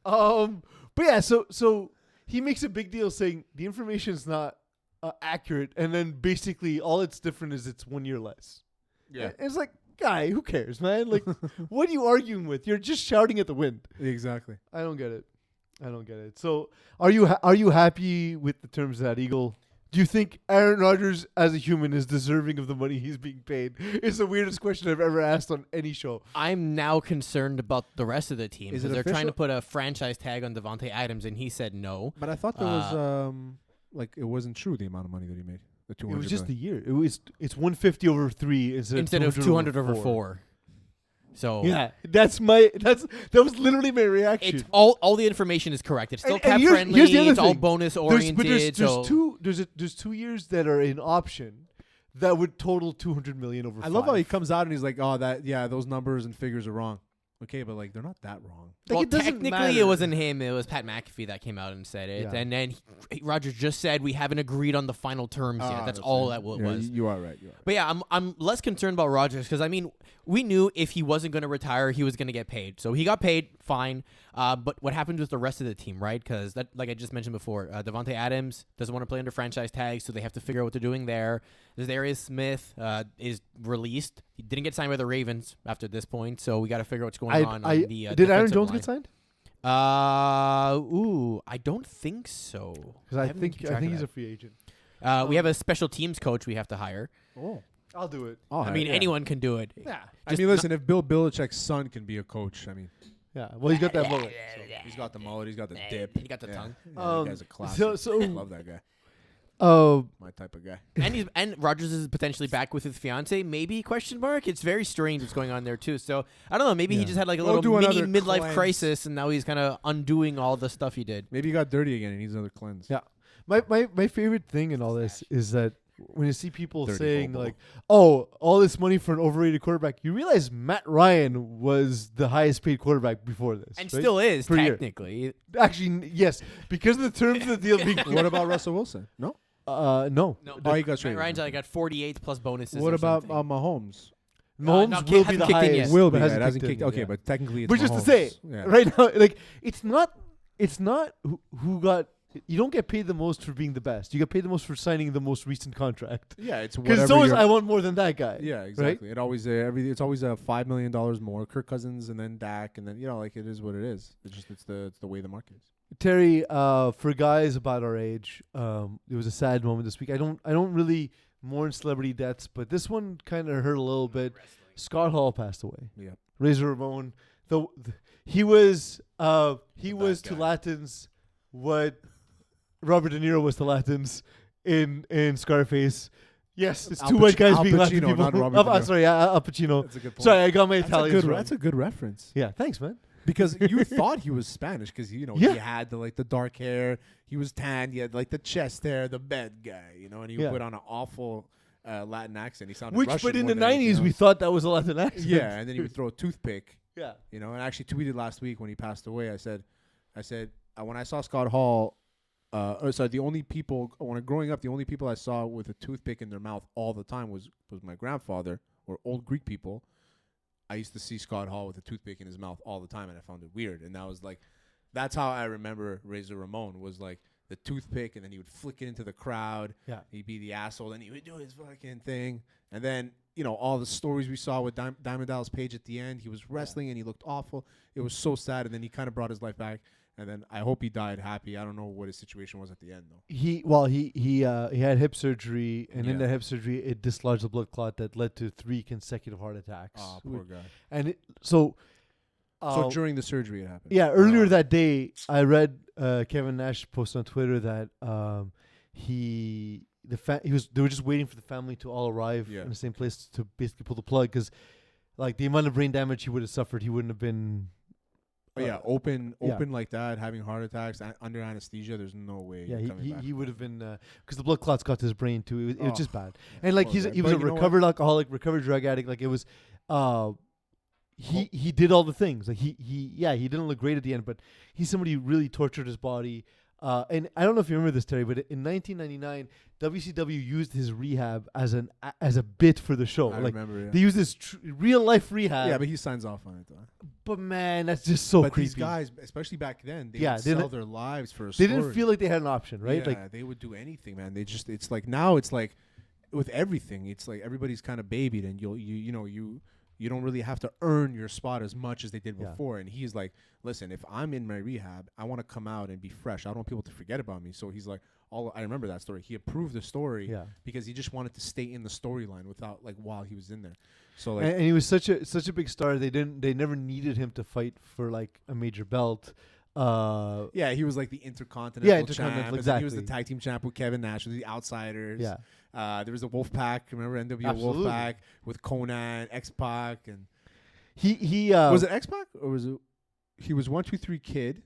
But yeah, so he makes a big deal saying the information is not accurate, and then basically all it's different is it's 1 year less. And it's like, guy, who cares, man? Like, what are you arguing with? You're just shouting at the wind. Exactly. I don't get it. So, are you happy with the terms of that, Eagle? Do you think Aaron Rodgers, as a human, is deserving of the money he's being paid? It's the weirdest question I've ever asked on any show. I'm now concerned about the rest of the team Is because it they're trying to official? put a franchise tag on Devante Adams, and he said no. But I thought there was it wasn't true the amount of money that he made. The 200. It was just the year. It's 150 over 3 Instead of 200 over 4. So Yeah, that was literally my reaction. it's all the information is correct. It's still And cap here's friendly. the other It's all thing. bonus There's oriented. So there's 2 years that are in option that would total 200 million over. I love how he comes out and he's like, "Oh, those numbers and figures are wrong." Okay, but like they're not that wrong. well, it doesn't technically, matter. it wasn't him. It was Pat McAfee that came out and said it. Yeah. And then Rodgers just said we haven't agreed on the final terms yet. That's all that was. You are right. But yeah, I'm less concerned about Rodgers because I mean we knew if he wasn't going to retire, he was going to get paid. So he got paid, fine. But what happened with the rest of the team, right? Because that, like I just mentioned before, Devante Adams doesn't want to play under franchise tag, so they have to figure out what they're doing there. Darius Smith is released. He didn't get signed by the Ravens after this point, so we got to figure out what's going on the did Aaron defensive Jones line. get signed? I don't think so. Because I haven't think kept track of he's that. a free agent. We have a special teams coach we have to hire. Oh, I'll do it. oh I mean, anyone can do it. Yeah, I mean, listen, if Bill Belichick's son can be a coach, I mean, yeah. Well, he's got that mullet. he's got the mullet, he's got the dip, He got the tongue. Yeah, Um, that guy's a classic. so- I love that guy. My type of guy. And Rodgers is potentially back with his fiance, maybe ? It's very strange what's going on there too. So I don't know. Maybe he Yeah. just had like a Go do little mini another midlife cleanse. crisis, and now he's kind of undoing all the stuff he did. Maybe he got dirty again and he needs another cleanse. Yeah. My favorite thing in all this is that when you see people Dirty saying Bobo. like, "Oh, all this money for an overrated quarterback," you realize Matt Ryan was the highest paid quarterback before this, And right? still is Per year. technically. Actually, yes, because of the terms of the deal being. What about Russell Wilson? No. No. No, Oh, he got traded. Ryan's got 48 plus bonuses. What or about something. Mahomes? Mahomes not will kick- be the hasn't kicked in highest. yet. Will be. but It hasn't in kicked. yet, Okay, yeah. but technically it's But just to Mahomes. say, Yeah. right now, like it's not who got you don't get paid the most for being the best. You get paid the most for signing the most recent contract. Yeah, it's Because whatever. it's always I want more than that guy. Yeah, exactly. It always it's always $5 million more. Kirk Cousins and then Dak and then like it is what it is. It's the way the market is. Terry, for guys about our age, it was a sad moment this week. I don't really mourn celebrity deaths, but this one kind of hurt a little bit. Scott Hall passed away. Yeah, Razor Ramon. He was to guy. Latins what Robert De Niro was to Latins in Scarface. Yes, it's Al two white guys Al being Latin Pacino, people. not Robert De Niro. Sorry, Al Pacino. that's a good point. Sorry, I got my Italians wrong. That's a good reference. Yeah, thanks, man. Because you thought he was Spanish because Yeah. he had the dark hair, he was tanned, he had like the chest hair, the bad guy, and he Yeah. put on an awful Latin accent. He sounded Which, Russian but in more the than anything 90s, we else. thought that was a Latin accent. Yeah, and then he would throw a toothpick. Yeah. And I actually tweeted last week when he passed away. I said, when I saw Scott Hall, the only people growing up, the only people I saw with a toothpick in their mouth all the time was my grandfather or old Greek people. I used to see Scott Hall with a toothpick in his mouth all the time, and I found it weird. And that's how I remember Razor Ramon was like the toothpick, and then he would flick it into the crowd. Yeah. He'd be the asshole, and he would do his fucking thing. And then, all the stories we saw with Diamond Dallas Page at the end, he was wrestling and he looked awful. It was so sad, and then he kind of brought his life back. And then I hope he died happy. I don't know what his situation was at the end, though. He had hip surgery, and in Yeah. the hip surgery, it dislodged a blood clot that led to 3 consecutive heart attacks. Oh, poor guy. And so During the surgery it happened. yeah, earlier that day, I read Kevin Nash post on Twitter that they were just waiting for the family to all arrive in the same place to basically pull the plug because, like, the amount of brain damage he would have suffered, he wouldn't have been. Open like that, having heart attacks under anesthesia. There's no way. Yeah, you're coming back he from would that. have been because the blood clots got to his brain too. It was just bad, and like poor guy. he was But a you know recovered alcoholic, recovered drug addict. Like it was, he did all the things. Like he didn't look great at the end, but he's somebody who really tortured his body. And I don't know if you remember this, Terry, but in 1999, WCW used his rehab as a bit for the show. I Like remember. Yeah. they used this real life rehab. Yeah, but he signs off on it though. But man, that's just so but creepy. these guys, especially back then, they Yeah, would they sell didn't- their lives for a they story. didn't feel like they had an option, right? Yeah, Like they would do anything, man. It's like now it's like with everything, it's like everybody's kind of babied, and you don't really have to earn your spot as much as they did Yeah. before. And he's like, listen, if I'm in my rehab, I want to come out and be fresh. I don't want people to forget about me. So he's like, I remember that story. He approved the story because he just wanted to stay in the storyline without while he was in there. So like, and he was such a big star. They never needed him to fight for like a major belt. yeah, he was like the Intercontinental Intercontinental, champ. And then he was the exactly. tag team champ with Kevin Nash, with the Outsiders. Yeah. There was the Wolfpack. Remember NWO Absolutely. Wolfpack with Conan, X-Pac, and He was it X-Pac or was it? He was 1-2-3 Kid,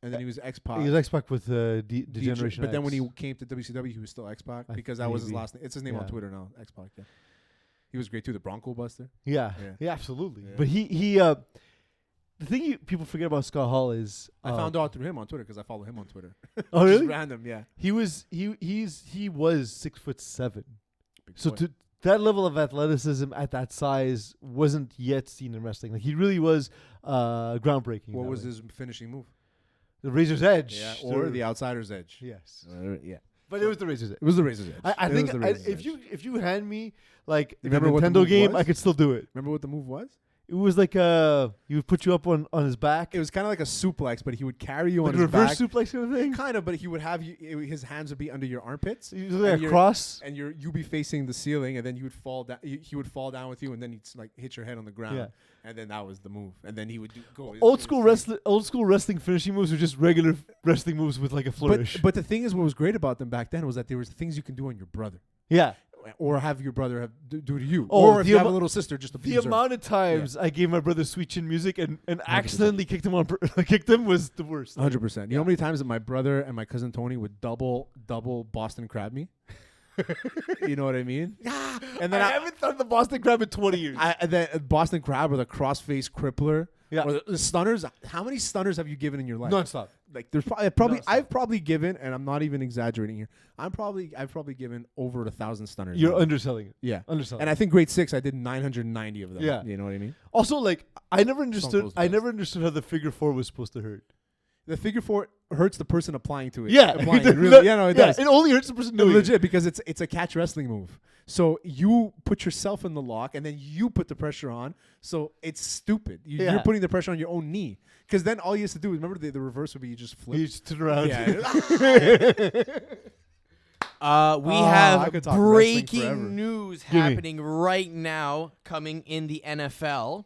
and then he was X-Pac. He was X-Pac with Degeneration But then X. when he came to WCW, he was still X-Pac because that was his maybe. last name. It's his name on Yeah. Twitter now, X-Pac. Yeah, he was great too. The Bronco Buster. Yeah, Yeah. absolutely. Yeah. But he the thing people forget about Scott Hall is I found out through him on Twitter because I follow him on Twitter. Oh Just really? random, yeah. He was 6'7". Big So boy. to that level of athleticism at that size wasn't yet seen in wrestling. Like he really was groundbreaking. What that was way. his finishing move? The Razor's Edge? Yeah, or the Outsider's Edge. yes, Yeah, but it was the Razor's Edge. it was the Razor's Edge. I It think was the Razor's if Edge. you hand me like the remember what the Nintendo move game, was? I could still do it. Remember what the move was? It was like he would put you up on his back, It was kind of like a suplex, but he would carry you like on a his reverse back. suplex kind of thing. Kind of, but he would have you. His hands would be under your armpits, It was like And a you're- cross. and you be facing the ceiling, and then you would fall down. He would fall down with you, and then he'd like hit your head on the ground, Yeah. and then that was the move. And then he would go. Old school wrestling finishing moves were just regular wrestling moves with like a flourish. But the thing is, what was great about them back then was that there was things you can do on your brother, yeah, or have your brother do to you, Oh, or if the you have a amo- little sister, just the abuse her. amount of times I gave my brother sweet chin music and accidentally kicked him kicked him was the worst. 100%. You know how many times that my brother and my cousin Tony would double Boston crab me? You know what I mean? And then I haven't done the Boston Crab in 20 years. and then Boston crab or the cross-face crippler. Yeah. Or the stunners. How many stunners have you given in your life? Nonstop. Like there's probably Nonstop. I've probably given, and I'm not even exaggerating here. I've probably given over 1,000 stunners. You're now. underselling it. Yeah. Underselling. And I think grade 6 I did 990 of them. Yeah. You know what I mean? Also, like I never understood. Cold's I best. never understood how the figure 4 was supposed to hurt. The figure four hurts the person applying to it. Yeah. Applying it, really. Yeah, no, it does. It only hurts the person doing Legit, it. because it's a catch wrestling move. So you put yourself in the lock, and then you put the pressure on. So it's stupid. You're putting the pressure on your own knee. Because then all you have to do is, remember the reverse would be you just flip. You just turn around. We have could talk wrestling forever. breaking news happening right now coming in the NFL.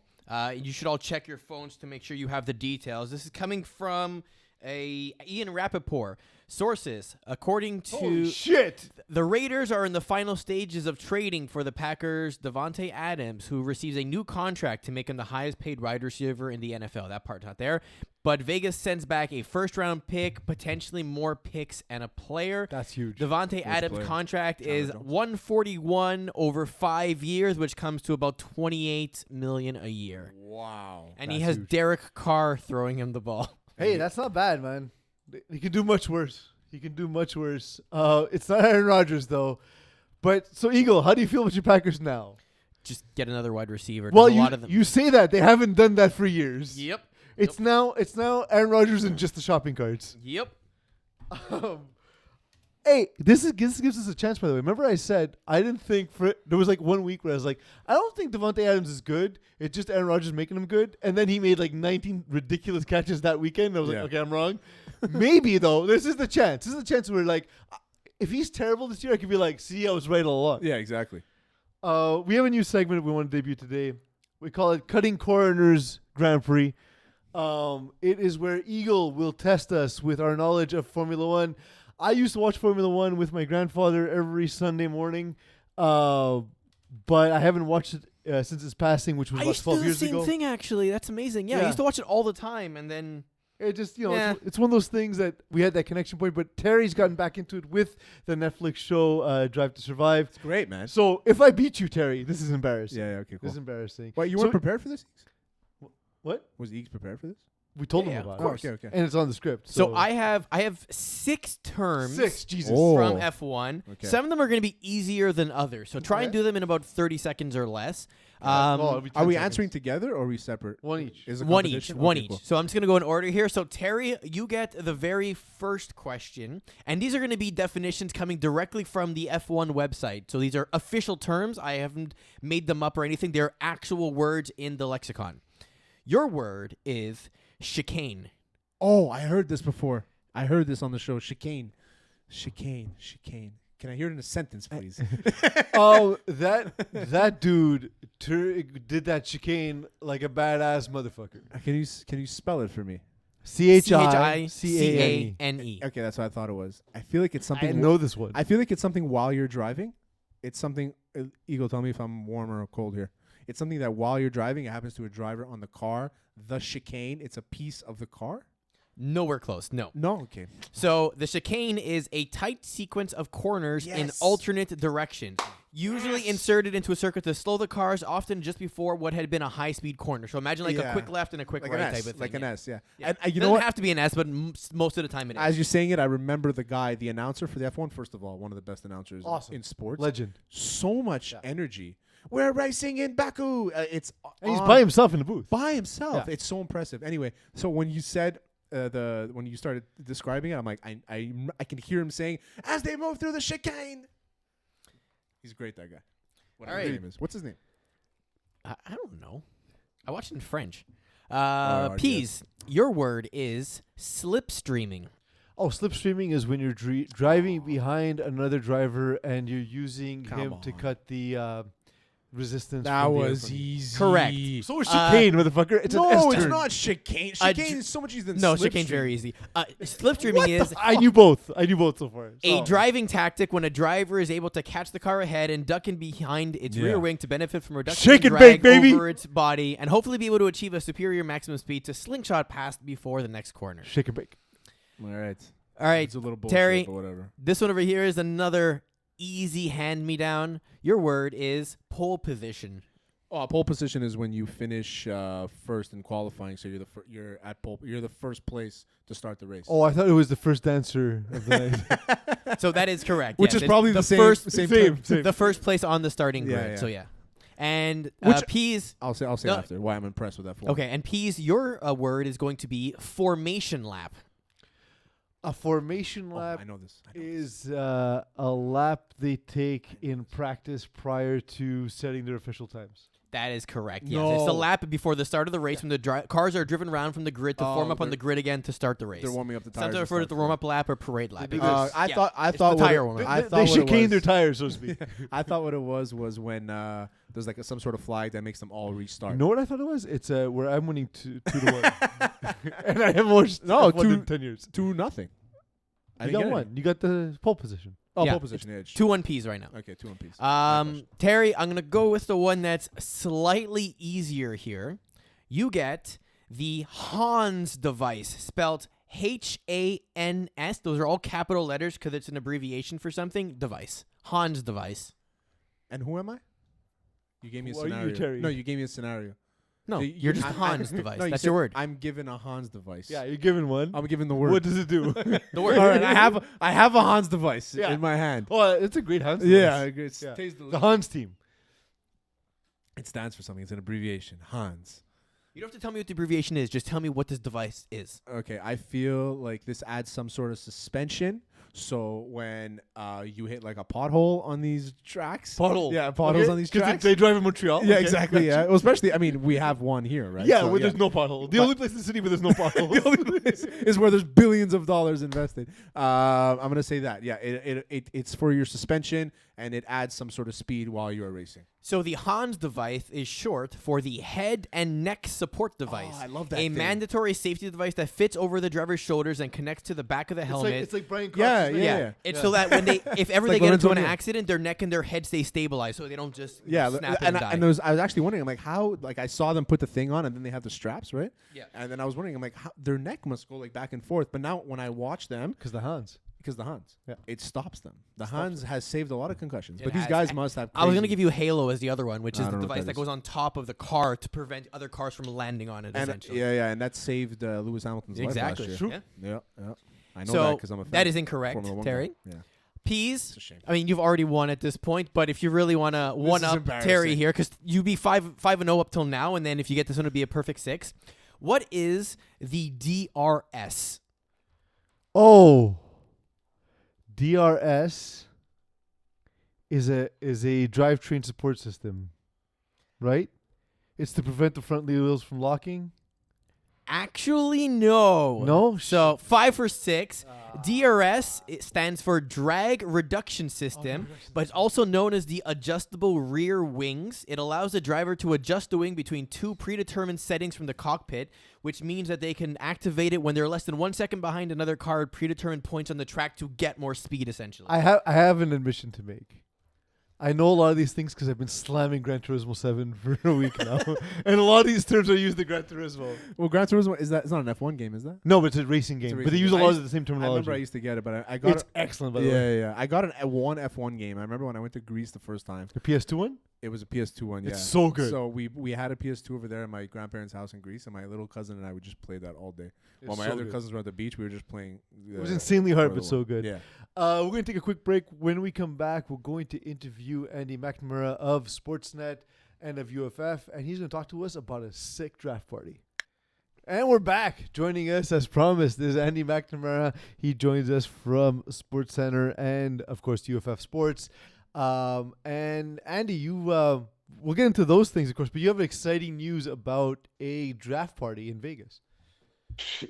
You should all check your phones to make sure you have the details. This is coming from Ian Rappaport. Sources, according to Holy shit. The Raiders are in the final stages of trading for the Packers' Devante Adams, who receives a new contract to make him the highest paid wide receiver in the NFL. That part's not there. But Vegas sends back a first-round pick, potentially more picks, and a player. That's huge. Devante Adams' player? contract is Jones. $141 over 5 years, which comes to about $28 million a year. Wow. And he That's has huge. Derek Carr throwing him the ball. Hey, that's not bad, man. He can do much worse. It's not Aaron Rodgers, though. But, so, Eagle, how do you feel about your Packers now? Just get another wide receiver. Well, There's a lot of them. you say that. They haven't done that for years. Yep. It's now Aaron Rodgers and just the shopping carts. Yep. Hey, this gives us a chance, by the way. Remember I said I didn't think there was like 1 week where I was like, I don't think Devante Adams is good. It's just Aaron Rodgers making him good. And then he made like 19 ridiculous catches that weekend. I was like, okay, I'm wrong. Maybe, though. This is the chance. This is the chance where, like, if he's terrible this year, I could be like, see, I was right all along. Yeah, exactly. We have a new segment we want to debut today. We call it Cutting Corners Grand Prix. It is where Eagle will test us with our knowledge of Formula One. I used to watch Formula One with my grandfather every Sunday morning, but I haven't watched it since his passing, which was I about used to 12 do the years same ago. thing, actually. That's amazing. Yeah, I used to watch it all the time, and then... It just, Yeah. it's one of those things that we had that connection point, but Terry's gotten back into it with the Netflix show Drive to Survive. It's great, man. So if I beat you, Terry, this is embarrassing. Yeah, okay, cool. This is embarrassing. Wait, you So- weren't prepared for this? What? Was Eags prepared for this? We told Yeah, him of about course. it. Okay. And it's on the script. So I have 6 terms 6, Jesus. Oh. from F1. Okay. Some of them are going to be easier than others. So try and do them in about 30 seconds or less. It'll be 10 Are we seconds. answering together or are we separate? One each. Is it One each. competition? One Okay, each. cool. So I'm just going to go in order here. So, Terry, you get the very first question. And these are going to be definitions coming directly from the F1 website. So these are official terms. I haven't made them up or anything. They're actual words in the lexicon. Your word is chicane. Oh, I heard this before. I heard this on the show. Chicane. Chicane. Chicane. Can I hear it in a sentence, please? Oh, that dude did that chicane like a badass motherfucker. Can you spell it for me? CHICANE. Okay, that's what I thought it was. I feel like it's something. I know this one. I feel like it's something while you're driving. It's something. Eagle, tell me if I'm warm or cold here. It's something that while you're driving, it happens to a driver on the car. The chicane. It's a piece of the car. Nowhere close. No. No. Okay. So the chicane is a tight sequence of corners in Yes. alternate directions, usually inserted into a circuit to slow the cars, often just before what had been a high-speed corner. So imagine like a Yeah. quick left and a quick Like right an type S. of thing. Like an yeah. S. Yeah. Yeah. And you Doesn't know what? have to be an S, but most of the time it is. As you're saying it, I remember the guy, the announcer for the F1. First of all, one of the best announcers Awesome. in sports. Legend. So much energy. We're racing in Baku. It's And he's on- by himself in the booth. by himself. Yeah. It's so impressive. Anyway, so when you said when you started describing it, I'm like I can hear him saying as they move through the chicane. He's great, that guy. Whatever All his right. name is. What's his name? I don't know. I watched it in French. I Peas, your word is slipstreaming. Oh, slipstreaming is when you're driving behind another driver and you're using Come him to on. cut the resistance. That from the was other one. easy. Correct. So is chicane, motherfucker. It's an No, S it's turn. not chicane. Chicane is so much easier than No, slipstream. chicane's very easy. Slipstreaming is I knew both. So far. a Oh. driving tactic when a driver is able to catch the car ahead and duck in behind its Yeah. rear wing to benefit from reduction Shake in and drag bake, baby. over its body and hopefully be able to achieve a superior maximum speed to slingshot past before the next corner. Shake and bake. All right. All right, It's a little bullshit, Terry, but whatever. this one over here is another easy hand-me-down. Your word is pole position. Oh, pole position is when you finish first in qualifying, so you're at pole. You're the first place to start the race. Oh, I thought it was the first dancer of the night. So that is correct. Which yes. is probably the same. first, same. the first place on the starting Yeah, grid. yeah. So yeah, and Which- Peas. I'll say No. after why I'm impressed with that. Okay, and Peas, your word is going to be formation lap. A formation Oh, lap I know this. is a lap they take in practice prior to setting their official times. That is correct. Yes, it's the No. lap before the start of the race when the cars are driven around from the grid to form up on they're- the grid again to start the race. They're warming up the tires. Sometimes referred to the warm-up lap or parade lap. They do because- this. I yeah, thought it's what the tire it- warm-up. I They thought what it chicane their was- tires, so to speak. I thought what it was when there's like some sort of flag that makes them all restart. You know what I thought it was? It's where I'm winning 2-1, and I have watched No, F1 in 10 years. 2-0. You got one. You got the pole position. Oh, Yeah, pole position edge. 2 1Ps right now. Okay, 2 1Ps. Terry, I'm gonna go with the one that's slightly easier here. You get the Hans device, spelled HANS. Those are all capital letters because it's an abbreviation for something. Device. Hans device. And who am I? You gave me a Who are you, scenario. Terry? No, you gave me a scenario. No, So you're just Hans device. No, you That's said your word. I'm given a Hans device. Yeah, you're given one. I'm given the word. What does it do? The word. All right, I have a Hans device Yeah. in my hand. Oh, it's a great Hans. Yeah, device. it tastes delicious. The Hans team. It stands for something. It's an abbreviation. Hans. You don't have to tell me what the abbreviation is. Just tell me what this device is. Okay, I feel like this adds some sort of suspension. So when you hit like a pothole on these tracks, yeah, potholes on these tracks. They drive in Montreal. Yeah, Okay, exactly. gotcha. Yeah, well, especially I mean we have one here, right? Yeah, So, where there's no pothole. The only place in the city where there's no pothole. the only place is where there's billions of dollars invested. I'm gonna say that. Yeah, it's for your suspension and it adds some sort of speed while you are racing. So the Hans device is short for the head and neck support device. I love that A thing. mandatory safety device that fits over the driver's shoulders and connects to the back of the helmet. It's like Brian Cox. Yeah, yeah. It's so that when if ever like they get into Lorenzo an Neal. accident, their neck and their head stay stabilized, so they don't just snap and die. I was actually wondering, I'm like, how? Like, I saw them put the thing on, and then they have the straps, right? Yeah. And then I was wondering, I'm like, how, their neck must go like back and forth. But now when I watch them, Because the Hans. because the Hans, Yeah. it stops them. The Hans has saved a lot of concussions, It but these has. guys must have. I was gonna crazy- give you Halo as the other one, which I is the don't know what device that that is. goes on top of the car to prevent other cars from landing on it. and essentially, and that saved Lewis Hamilton's exactly. life last year. Yeah. Yeah. I know So that because I'm a fan. that is incorrect, Formula One Terry. guy. Yeah, Peas. it's a shame. I mean, you've already won at this point, but if you really want to one is up embarrassing. Terry here, because you be 5-0 up till now, and then if you get this one, it'd be a perfect 6. What is the DRS? Oh. DRS is a drivetrain support system, right? It's to prevent the front wheels from locking. Actually, no. No? So 5 for 6. DRS it stands for drag reduction system, but it's also known as the adjustable rear wings. It allows the driver to adjust the wing between 2 predetermined settings from the cockpit, which means that they can activate it when they're less than 1 second behind another car at predetermined points on the track to get more speed, essentially. I have an admission to make. I know a lot of these things because I've been slamming Gran Turismo 7 for a week now. And a lot of these terms are used in Gran Turismo. Well, Gran Turismo is that? It's not an F1 game, is that? No, but it's a racing game. a But racing they use a game. lot I of the same I terminology. remember I used to get it, but I got It's it. excellent, by the way. Yeah. I got one F1 game. I remember when I went to Greece the first time. The PS2 one? It was a PS2 one. Yeah, It's so good. So we had a PS2 over there at my grandparents' house in Greece, and my little cousin and I would just play that all day. While my so other good. cousins were at the beach, we were just playing. It was insanely hard, but Formula so One. good. Yeah. We're going to take a quick break. When we come back, we're going to interview Andy McNamara of Sportsnet and of UFF, and he's going to talk to us about a sick draft party. And we're back. Joining us, as promised, is Andy McNamara. He joins us from SportsCenter and, of course, UFF Sports. And Andy, we'll get into those things, of course, but you have exciting news about a draft party in Vegas.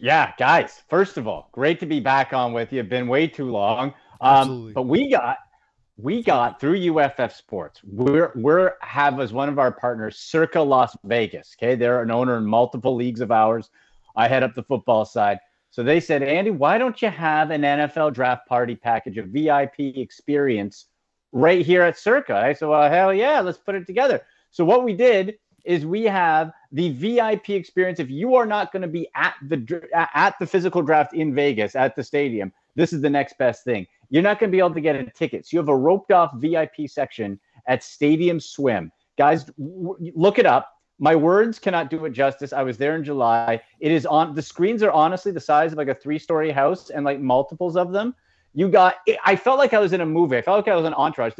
Yeah, guys, first of all, great to be back on with you. Been way too long. Absolutely. But we got through UFF Sports. We're have as one of our partners Circa Las Vegas. Okay, they're an owner in multiple leagues of ours. I head up the football side. So they said, Andy, why don't you have an NFL draft party package, a VIP experience right here at Circa? I said, well, hell yeah, let's put it together. So what we did is we have the VIP experience. If you are not going to be at the physical draft in Vegas at the stadium, this is the next best thing. You're not going to be able to get a ticket. So you have a roped off VIP section at Stadium Swim. Guys, look it up. My words cannot do it justice. I was there in July. It is on. The screens are honestly the size of like a 3-story house and like multiples of them. I felt like I was in a movie. I felt like I was in Entourage.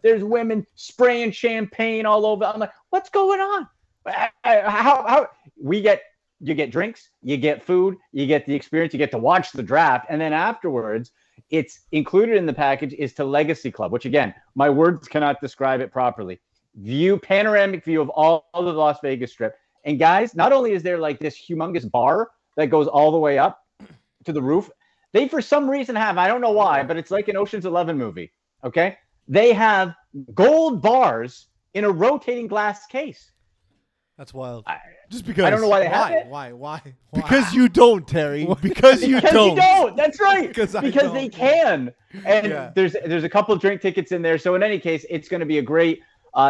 There's women spraying champagne all over. I'm like, what's going on? How we get you get drinks, you get food, you get the experience, you get to watch the draft. And then afterwards, it's included in the package is to Legacy Club, which again, my words cannot describe it properly. Panoramic view of all of the Las Vegas Strip. And guys, not only is there like this humongous bar that goes all the way up to the roof, they for some reason have, I don't know why, but it's like an Ocean's 11 movie. Okay. They have gold bars in a rotating glass case. That's wild. Just because. I don't know why they have it. Why? Because you don't, Terry. Because you don't. You don't. That's right. Because they can. And there's a couple of drink tickets in there. So in any case, it's going to be a great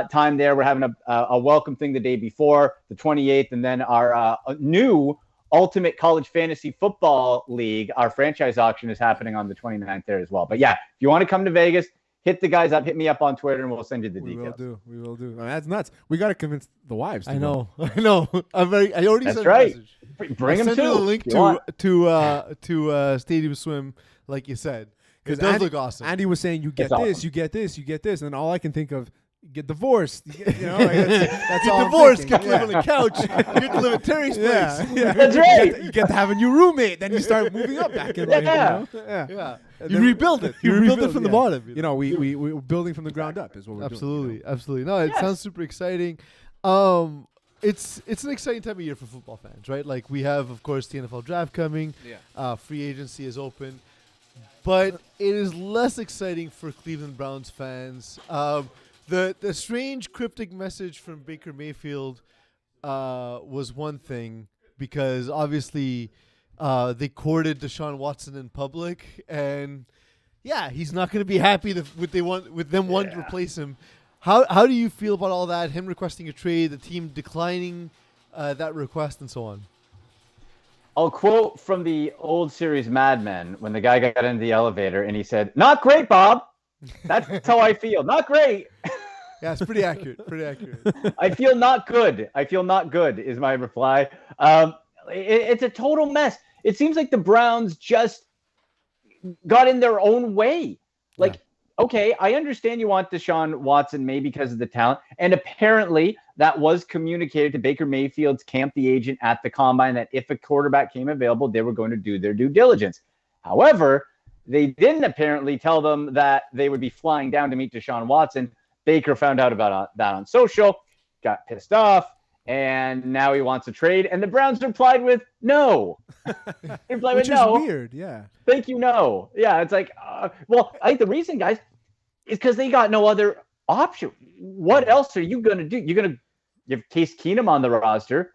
time there. We're having a welcome thing the day before, the 28th, and then our new Ultimate College Fantasy Football League, our franchise auction is happening on the 29th there as well. But yeah, if you want to come to Vegas, hit the guys up, hit me up on Twitter, and we'll send you the details. We will do. I mean, that's nuts. We got to convince the wives. I know. I already That's sent right. a message. Bring them I too. sent you the link to Stadium Swim, like you said. It does look awesome. Andy was saying, you get It's this, awesome. you get this, you get this, and all I can think of, get divorced. Like that's Get all divorced, I'm get to live on the couch, get to live at Terry's place. Yeah. That's right. You get to have a new roommate. Then you start moving up back in life. Yeah. Yeah. And You then- rebuild it. You rebuild it from the bottom. We're building from the ground up is what we're Absolutely, doing. absolutely. No, it Yes. sounds super exciting. It's an exciting time of year for football fans, right? Like we have, of course, the NFL draft coming. Yeah. Free agency is open, but it is less exciting for Cleveland Browns fans. The strange cryptic message from Baker Mayfield was one thing because obviously they courted Deshaun Watson in public, and yeah, he's not going to be happy with them wanting to replace him. How do you feel about all that? Him requesting a trade, the team declining that request, and so on. I'll quote from the old series Mad Men when the guy got into the elevator and he said, "Not great, Bob. That's how I feel. Not great. Yeah, it's pretty accurate. Pretty accurate. I feel not good. I feel not good," is my reply. It's a total mess. It seems like the Browns just got in their own way. Like, okay, I understand you want Deshaun Watson maybe because of the talent. And apparently that was communicated to Baker Mayfield's camp, the agent at the combine, that if a quarterback came available, they were going to do their due diligence. However, they didn't apparently tell them that they would be flying down to meet Deshaun Watson. Baker found out about that on social, got pissed off, and now he wants a trade. And the Browns replied with no. They replied Which with is no. weird, yeah. Thank you, no. Yeah, it's like, well, I think the reason, guys, is because they got no other option. What else are you going to do? You have Case Keenum on the roster,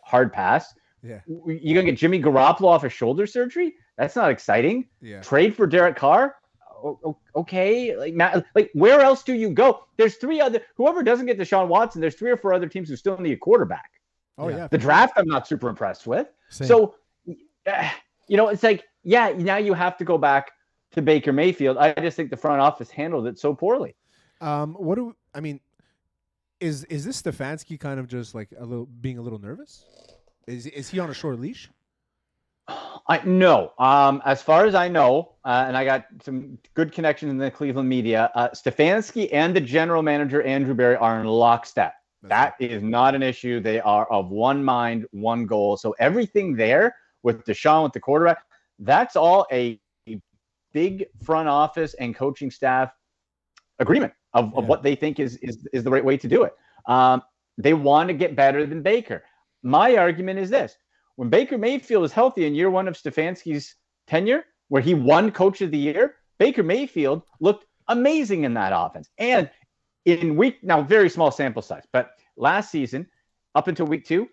hard pass. Yeah. You're going to get Jimmy Garoppolo off of shoulder surgery? That's not exciting. Yeah. Trade for Derek Carr? Okay. Like where else do you go? There's whoever doesn't get Deshaun Watson, there's 3 or 4 other teams who still need a quarterback. Oh, yeah. The draft, I'm not super impressed with. Same. So, it's like, yeah, now you have to go back to Baker Mayfield. I just think the front office handled it so poorly. Is this Stefanski kind of just like being a little nervous? Is he on a short leash? No. As far as I know, and I got some good connections in the Cleveland media, Stefanski and the general manager, Andrew Berry, are in lockstep. That is not an issue. They are of one mind, one goal. So everything there with Deshaun, with the quarterback, that's all a big front office and coaching staff agreement of what they think is the right way to do it. They want to get better than Baker. My argument is this. When Baker Mayfield was healthy in year 1 of Stefanski's tenure, where he won Coach of the Year, Baker Mayfield looked amazing in that offense. And now very small sample size, but last season, up until week 2,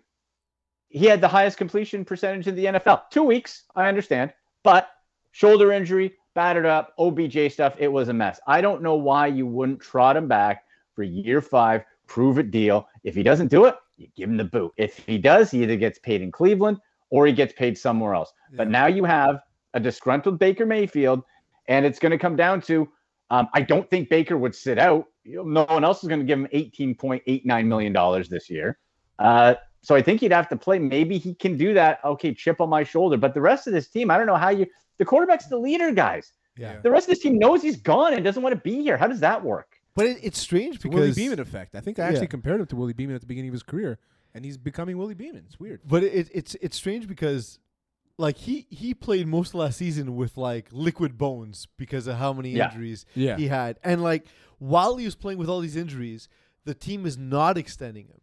he had the highest completion percentage in the NFL. 2 weeks, I understand, but shoulder injury, battered up, OBJ stuff, it was a mess. I don't know why you wouldn't trot him back for year 5, prove it deal. If he doesn't do it, you give him the boot. If he does, he either gets paid in Cleveland or he gets paid somewhere else. Yeah. But now you have a disgruntled Baker Mayfield, and it's going to come down to, I don't think Baker would sit out. No one else is going to give him $18.89 million this year. So I think he'd have to play. Maybe he can do that. Okay, chip on my shoulder. But the rest of this team, I don't know how the quarterback's the leader, guys. Yeah. The rest of this team knows he's gone and doesn't want to be here. How does that work? But it's strange because Willie Beeman effect. I think I actually compared him to Willie Beeman at the beginning of his career. and he's becoming Willie Beeman. It's weird. But it's strange because like he played most of last season with like liquid bones because of how many injuries he had. And like while he was playing with all these injuries, the team is not extending him.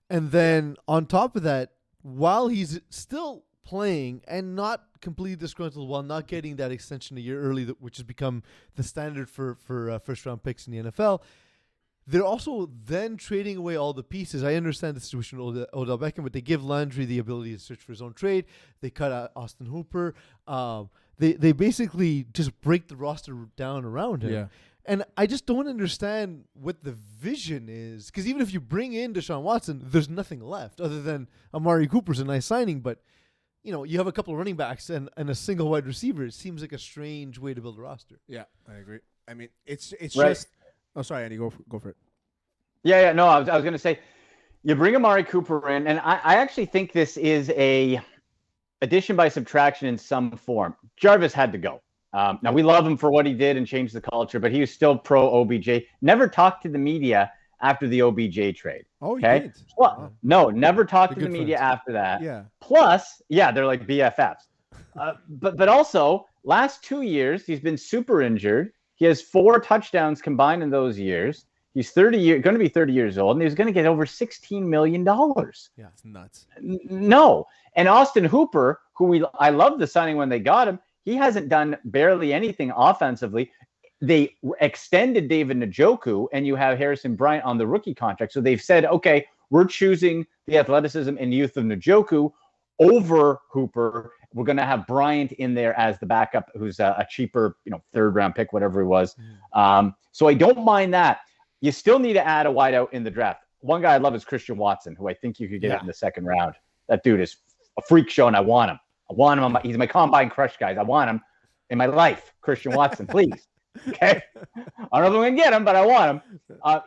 And then on top of that, while he's still playing and not completely disgruntled while not getting that extension a year early, which has become the standard for first round picks in the NFL, they're also then trading away all the pieces. I understand the situation with Odell Beckham, but they give Landry the ability to search for his own trade. They cut out Austin Hooper. They basically just break the roster down around him. Yeah. And I just don't understand what the vision is. Because even if you bring in Deshaun Watson, there's nothing left other than Amari Cooper's a nice signing. But, you know, you have a couple of running backs and a single wide receiver. It seems like a strange way to build a roster. Yeah, I agree. I mean, it's right. Just... Oh, sorry, Andy. Go for it. Yeah. No, I was going to say, you bring Amari Cooper in, and I actually think this is a addition by subtraction in some form. Jarvis had to go. Now, we love him for what he did and changed the culture, but he was still pro OBJ. Never talked to the media after the OBJ trade. Oh, okay? He did? Well, no, never talked to the media after that. Yeah. Plus, they're like BFFs. But also, last 2 years, he's been super injured. He has 4 touchdowns combined in those years. He's going to be 30 years old, and he's going to get over $16 million. Yeah, it's nuts. No. And Austin Hooper, I love the signing when they got him. He hasn't done barely anything offensively. They extended David Njoku, and you have Harrison Bryant on the rookie contract. So they've said, okay, we're choosing the athleticism and youth of Njoku over Hooper. We're going to have Bryant in there as the backup, who's a cheaper, third-round pick, whatever he was. So I don't mind that. You still need to add a wideout in the draft. One guy I love is Christian Watson, who I think you could get in the second round. That dude is a freak show, and I want him. He's my combine crush, guys. I want him in my life. Christian Watson, please. Okay. I don't know if I'm going to get him, but I want him.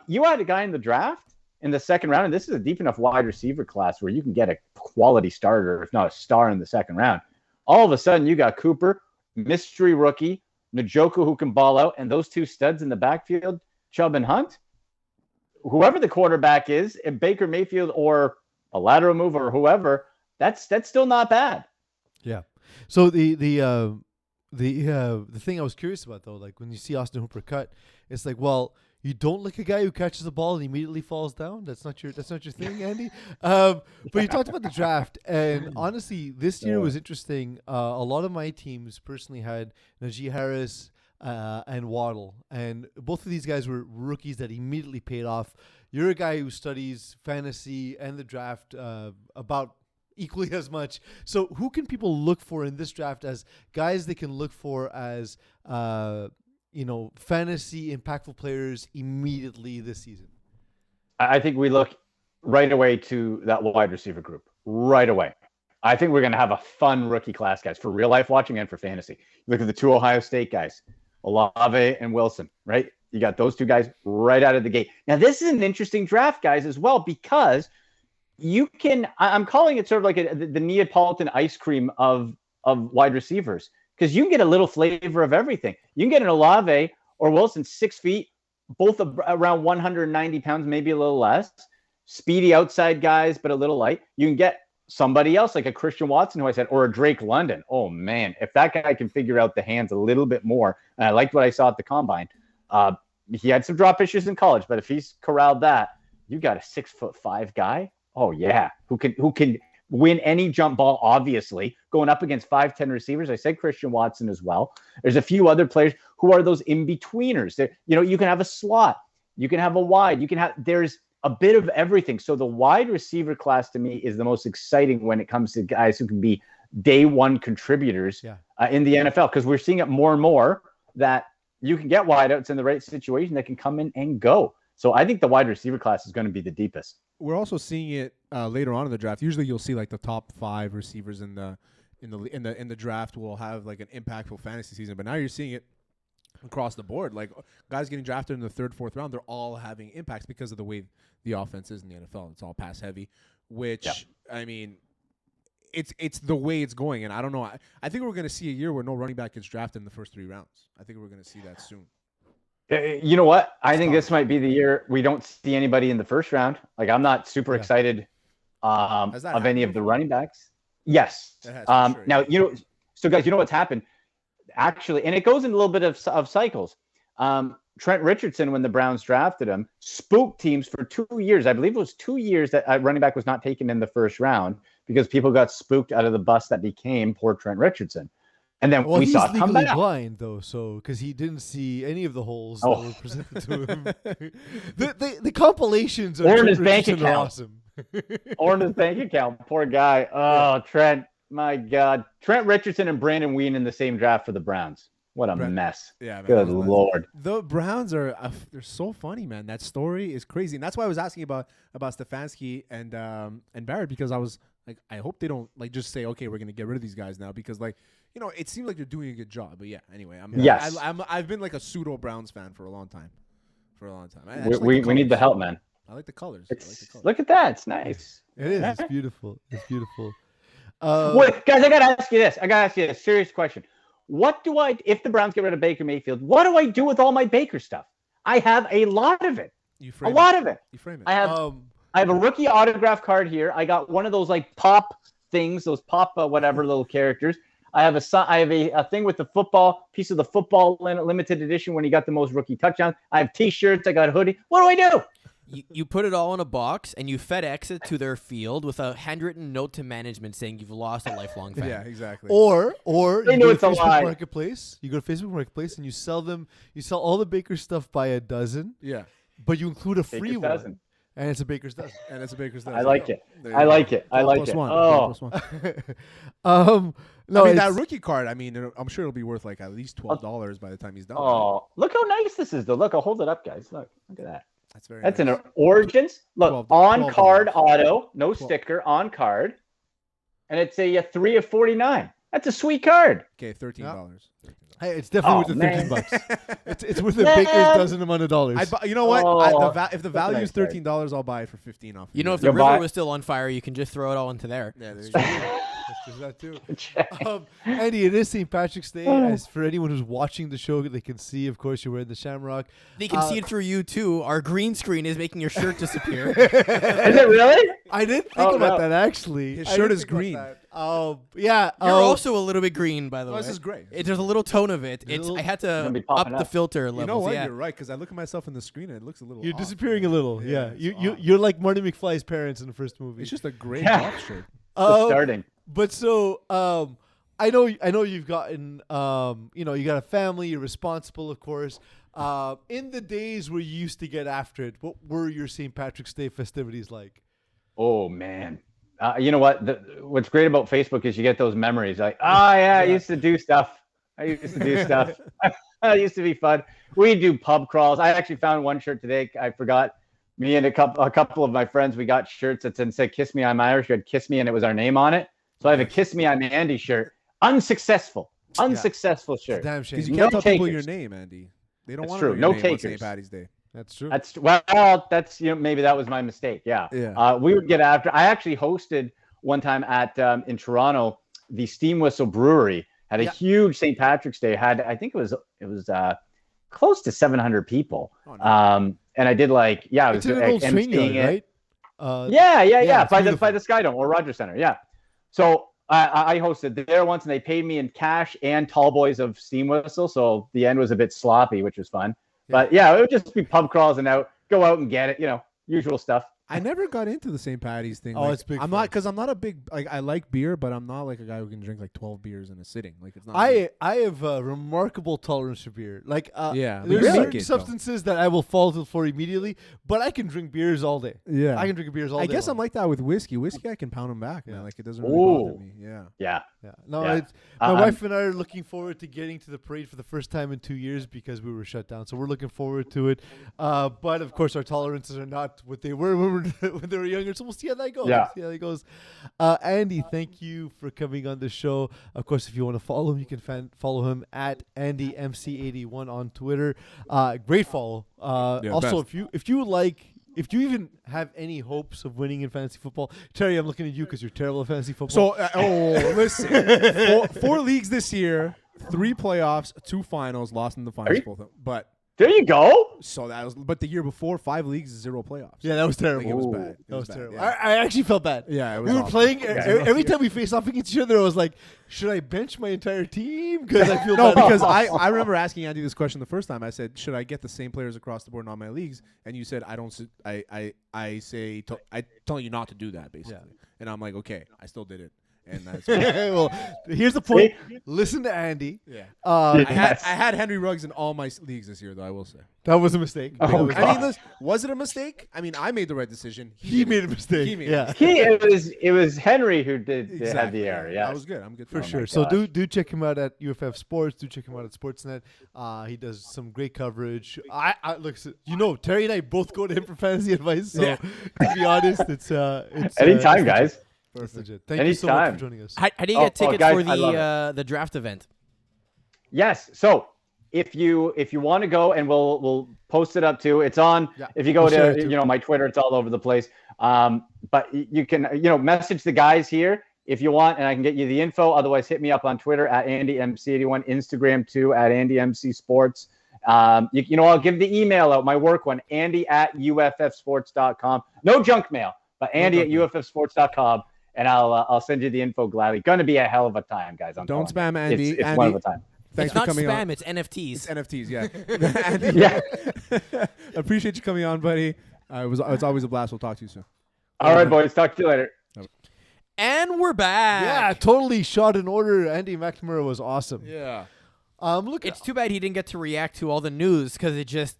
You had a guy in the draft in the second round, and this is a deep enough wide receiver class where you can get a quality starter, if not a star, in the second round. All of a sudden, you got Cooper, mystery rookie, Njoku, who can ball out, and those 2 studs in the backfield, Chubb and Hunt. Whoever the quarterback is, if Baker Mayfield or a lateral move or whoever, that's still not bad. Yeah. So the thing I was curious about though, like when you see Austin Hooper cut, it's like, well, you don't like a guy who catches the ball and immediately falls down. That's not your thing, Andy. But you talked about the draft, and honestly, this year was interesting. A lot of my teams personally had Najee Harris and Waddle, and both of these guys were rookies that immediately paid off. You're a guy who studies fantasy and the draft about equally as much. So who can people look for in this draft as guys they can look for as fantasy impactful players immediately this season? I think we look right away to that wide receiver group right away. I think we're going to have a fun rookie class, guys, for real life watching and for fantasy. Look at the 2 Ohio State guys, Olave and Wilson, right? You got those 2 guys right out of the gate. Now, this is an interesting draft, guys, as well, because I'm calling it sort of like the Neapolitan ice cream of wide receivers, because you can get a little flavor of everything. You can get an Olave or Wilson, 6 feet, both around 190 pounds, maybe a little less, speedy outside guys, but a little light. You can get somebody else like a Christian Watson, who I said, or a Drake London. Oh man, if that guy can figure out the hands a little bit more, and I liked what I saw at the combine. He had some drop issues in college, but if he's corralled that, you got a 6'5" guy. Oh yeah, who can win any jump ball, obviously, going up against 5'10" receivers. I said Christian Watson as well. There's a few other players who are those in-betweeners. You can have a slot, you can have a wide, there's a bit of everything. So the wide receiver class to me is the most exciting when it comes to guys who can be day one contributors in the NFL, because we're seeing it more and more that you can get wideouts in the right situation that can come in and go. So I think the wide receiver class is going to be the deepest. We're also seeing it later on in the draft. Usually, you'll see like the top 5 receivers in the draft will have like an impactful fantasy season. But now you're seeing it across the board. Like guys getting drafted in the 3rd, 4th round, they're all having impacts because of the way the offense is in the NFL. It's all pass heavy, which I mean, it's the way it's going. And I don't know. I think we're going to see a year where no running back gets drafted in the first 3 rounds. I think we're going to see that soon. You know what? I think this might be the year we don't see anybody in the first round. Like, I'm not super excited Has that of any happened of the before? running backs. Yes. It has, for sure, Now, yeah. so guys, you know what's happened? Actually, and it goes in a little bit of cycles. Trent Richardson, when the Browns drafted him, spooked teams for 2 years. I believe it was 2 years that a running back was not taken in the first round because people got spooked out of the bus that became poor Trent Richardson. And then Well, we he's saw it come legally back. blind though, so because he didn't see any of the holes Oh. that were presented to him. the compilations of Or in Trent his bank Richardson are account. awesome. Or in his bank account. Poor guy. Oh, Trent. My God. Trent Richardson and Brandon Ween in the same draft for the Browns. What a mess. Yeah, man, Good that was nuts. Lord. The Browns are they're so funny, man. That story is crazy, and that's why I was asking about Stefanski and Barrett, because I was like, I hope they don't like just say, okay, we're gonna get rid of these guys now, because like, you know, it seems like they're doing a good job. But yeah, anyway, Yes. I've been like a pseudo Browns fan for a long time. I just We like the need the colors. help, man. I like the colors. I like the It's, colors. look at that. It's nice. It is. It's beautiful. It's beautiful. Wait, guys, I gotta ask you this. Serious question. What do I, if the Browns get rid of Baker Mayfield, what do I do with all my Baker stuff? I have a lot of it. You A frame lot it. of it. You frame it. I have a rookie autograph card here. I got one of those like pop things, those pop whatever little characters. I have a thing with the football piece of the football limited edition when he got the most rookie touchdowns. I have T-shirts. I got a hoodie. What do I do? You put it all in a box and you FedEx it to their field with a handwritten note to management saying you've lost a lifelong fan. Yeah, exactly. Or They you know go it's to a Facebook lie. Marketplace. You go to Facebook Marketplace and you sell them. You sell all the Baker stuff by a dozen, yeah, but you include a free Baker's one, dozen. and it's a Baker's dozen. and it's a Baker's dozen. I like it. There you I go. like it. I 12 like plus it. one. Oh, 12 plus one. No, I mean, that it's- rookie card, I mean, I'm sure it'll be worth like at least $12 by the time he's done. oh, look how nice this is, though. Look, I'll hold it up, guys. Look at that. That's very That's nice. an Origins. Look, 12 on card $12. auto, no 12. sticker, on card, and it's a 3 of 49. That's a sweet card. Okay, $13. Hey, it's definitely Oh, worth the man. $13. It's worth a Man. Baker's dozen amount of dollars. You know what? Oh, If the that's value nice, is $13, I'll buy it for 15 off. You know, if You'll the river buy- was still on fire, you can just throw it all into there. yeah, there you go. There's that too. Andy, it is St. Patrick's Day. As for anyone who's watching the show, they can see, of course, you're wearing the shamrock. They can see it through you too. Our green screen is making your shirt disappear. Is it really? I didn't think Oh, about no. that actually. His I shirt didn't is think about green. that. Yeah. You're also a little bit green, by the No, way. this is gray. There's a little tone of it. There's a It's little- I had gonna to be up popping the up. filter levels. You know what? Yeah. You're right, because I look at myself in the screen and it looks a little You're off. disappearing a little. Yeah. it's You're like Marty McFly's parents in the first movie. It's just a gray Yeah. golf shirt. Just starting. But so I know you've gotten you got a family, you're responsible, of course. In the days where you used to get after it, what were your St. Patrick's Day festivities like? Oh man. You know what? What's great about Facebook is you get those memories. Like, I used to do stuff. It used to be fun. We do pub crawls. I actually found one shirt today. I forgot. Me and a couple of my friends, we got shirts that said "Kiss Me, I'm Irish." You had "Kiss Me," and it was our name on it. So I have a "Kiss Me, I'm Andy" shirt. Unsuccessful shirt. Damn shame. Because you No can't tell people takers. your name, Andy. They don't That's want to true. know your No name on takers. St. Patty's Day. That's true. That's maybe that was my mistake. Yeah. Yeah. We would get after. I actually hosted one time at in Toronto. The Steam Whistle Brewery had a huge St. Patrick's Day. I think it was close to 700 people. Oh, nice. And I did it It's was in an old train emceeing yard, it. right? Yeah. it's By beautiful. the Skydome or Rodgers Center. Yeah. So I hosted there once, and they paid me in cash and tall boys of Steam Whistle. So the end was a bit sloppy, which was fun. But yeah, it would just be pub crawls and go out and get it. Usual stuff. I never got into the St. Patty's thing. Oh, it's big I'm fun. not, because I'm not a big, I like beer, but I'm not like a guy who can drink like 12 beers in a sitting. Like, it's not. me. I have a remarkable tolerance for beer. Like, Yeah, there's really? certain Though. substances that I will fall for immediately, but I can drink beers all day. Yeah. I can drink beers all day. I guess long. I'm like that with whiskey. Whiskey, I can pound them back, man. Yeah. Like, it doesn't really bother Ooh. me. Yeah. Yeah. Yeah. No, Yeah. it's my Um, wife and I are looking forward to getting to the parade for the first time in 2 years because we were shut down. So we're looking forward to it. But of course, our tolerances are not what they were when they were younger. So we'll see how that goes. Yeah. We'll see how that goes. Andy, thank you for coming on the show. Of course, if you want to follow him, you can follow him at AndyMC81 on Twitter. Great follow. Also, best. if you even have any hopes of winning in fantasy football, Terry, I'm looking at you because you're terrible at fantasy football. So, listen, four leagues this year, 3 playoffs, 2 finals, lost in the finals, both of them. But There you go. So that was, but the year before, 5 leagues, 0 playoffs. Yeah, that was terrible. Like, it was Ooh. bad. It That was bad, terrible. yeah. I actually felt bad. Yeah, it was we were awful. playing Yeah. every time we faced off against each other. I was like, should I bench my entire team? Because I feel No, bad. because I remember asking Andy this question the first time. I said, should I get the same players across the board in all my leagues? And you said, I tell you not to do that, basically. Yeah. And I'm like, okay, I still did it. And that's Well, here's the point. Listen to Andy. yeah. Uh, I had Henry Ruggs in all my leagues this year, though, I will say. that was a mistake. Oh, That was- God. I mean, listen, was it a mistake? I mean, I made the right decision. he didn't. made a mistake. He made a yeah, mistake. It was Henry who had Exactly. the error. Yeah. I was good. I'm good for Oh, sure. my So gosh. do check him out at UFF Sports. Do check him out at Sportsnet. He does some great coverage. I look. Terry and I both go to him for fantasy advice. So Yeah. to be honest, it's Anytime, it's guys. It's legit. Thank you so much Anytime. for joining us. How do you Oh, get tickets guys, for I love the draft event? Yes. So if you want to go, and we'll post it up too. It's on. Yeah, If you go we'll share to it too. my Twitter, it's all over the place. But you can message the guys here if you want, and I can get you the info. Otherwise, hit me up on Twitter at AndyMC81, Instagram too at AndyMCSports. I'll give the email out, my work one, Andy@UFFsports.com. No junk mail, but Andy@UFFsports.com. And I'll send you the info gladly. Going to be a hell of a time, guys. Don't spam Andy. It's Andy, one of a time. Thanks It's for not coming spam, on. it's NFTs. It's NFTs, yeah. Andy, Yeah. appreciate you coming on, buddy. It's always a blast. We'll talk to you soon. All right, boys. Talk to you later. And we're back. Yeah, totally shot in order. Andy McNamara was awesome. Yeah. Look, It's too bad he didn't get to react to all the news because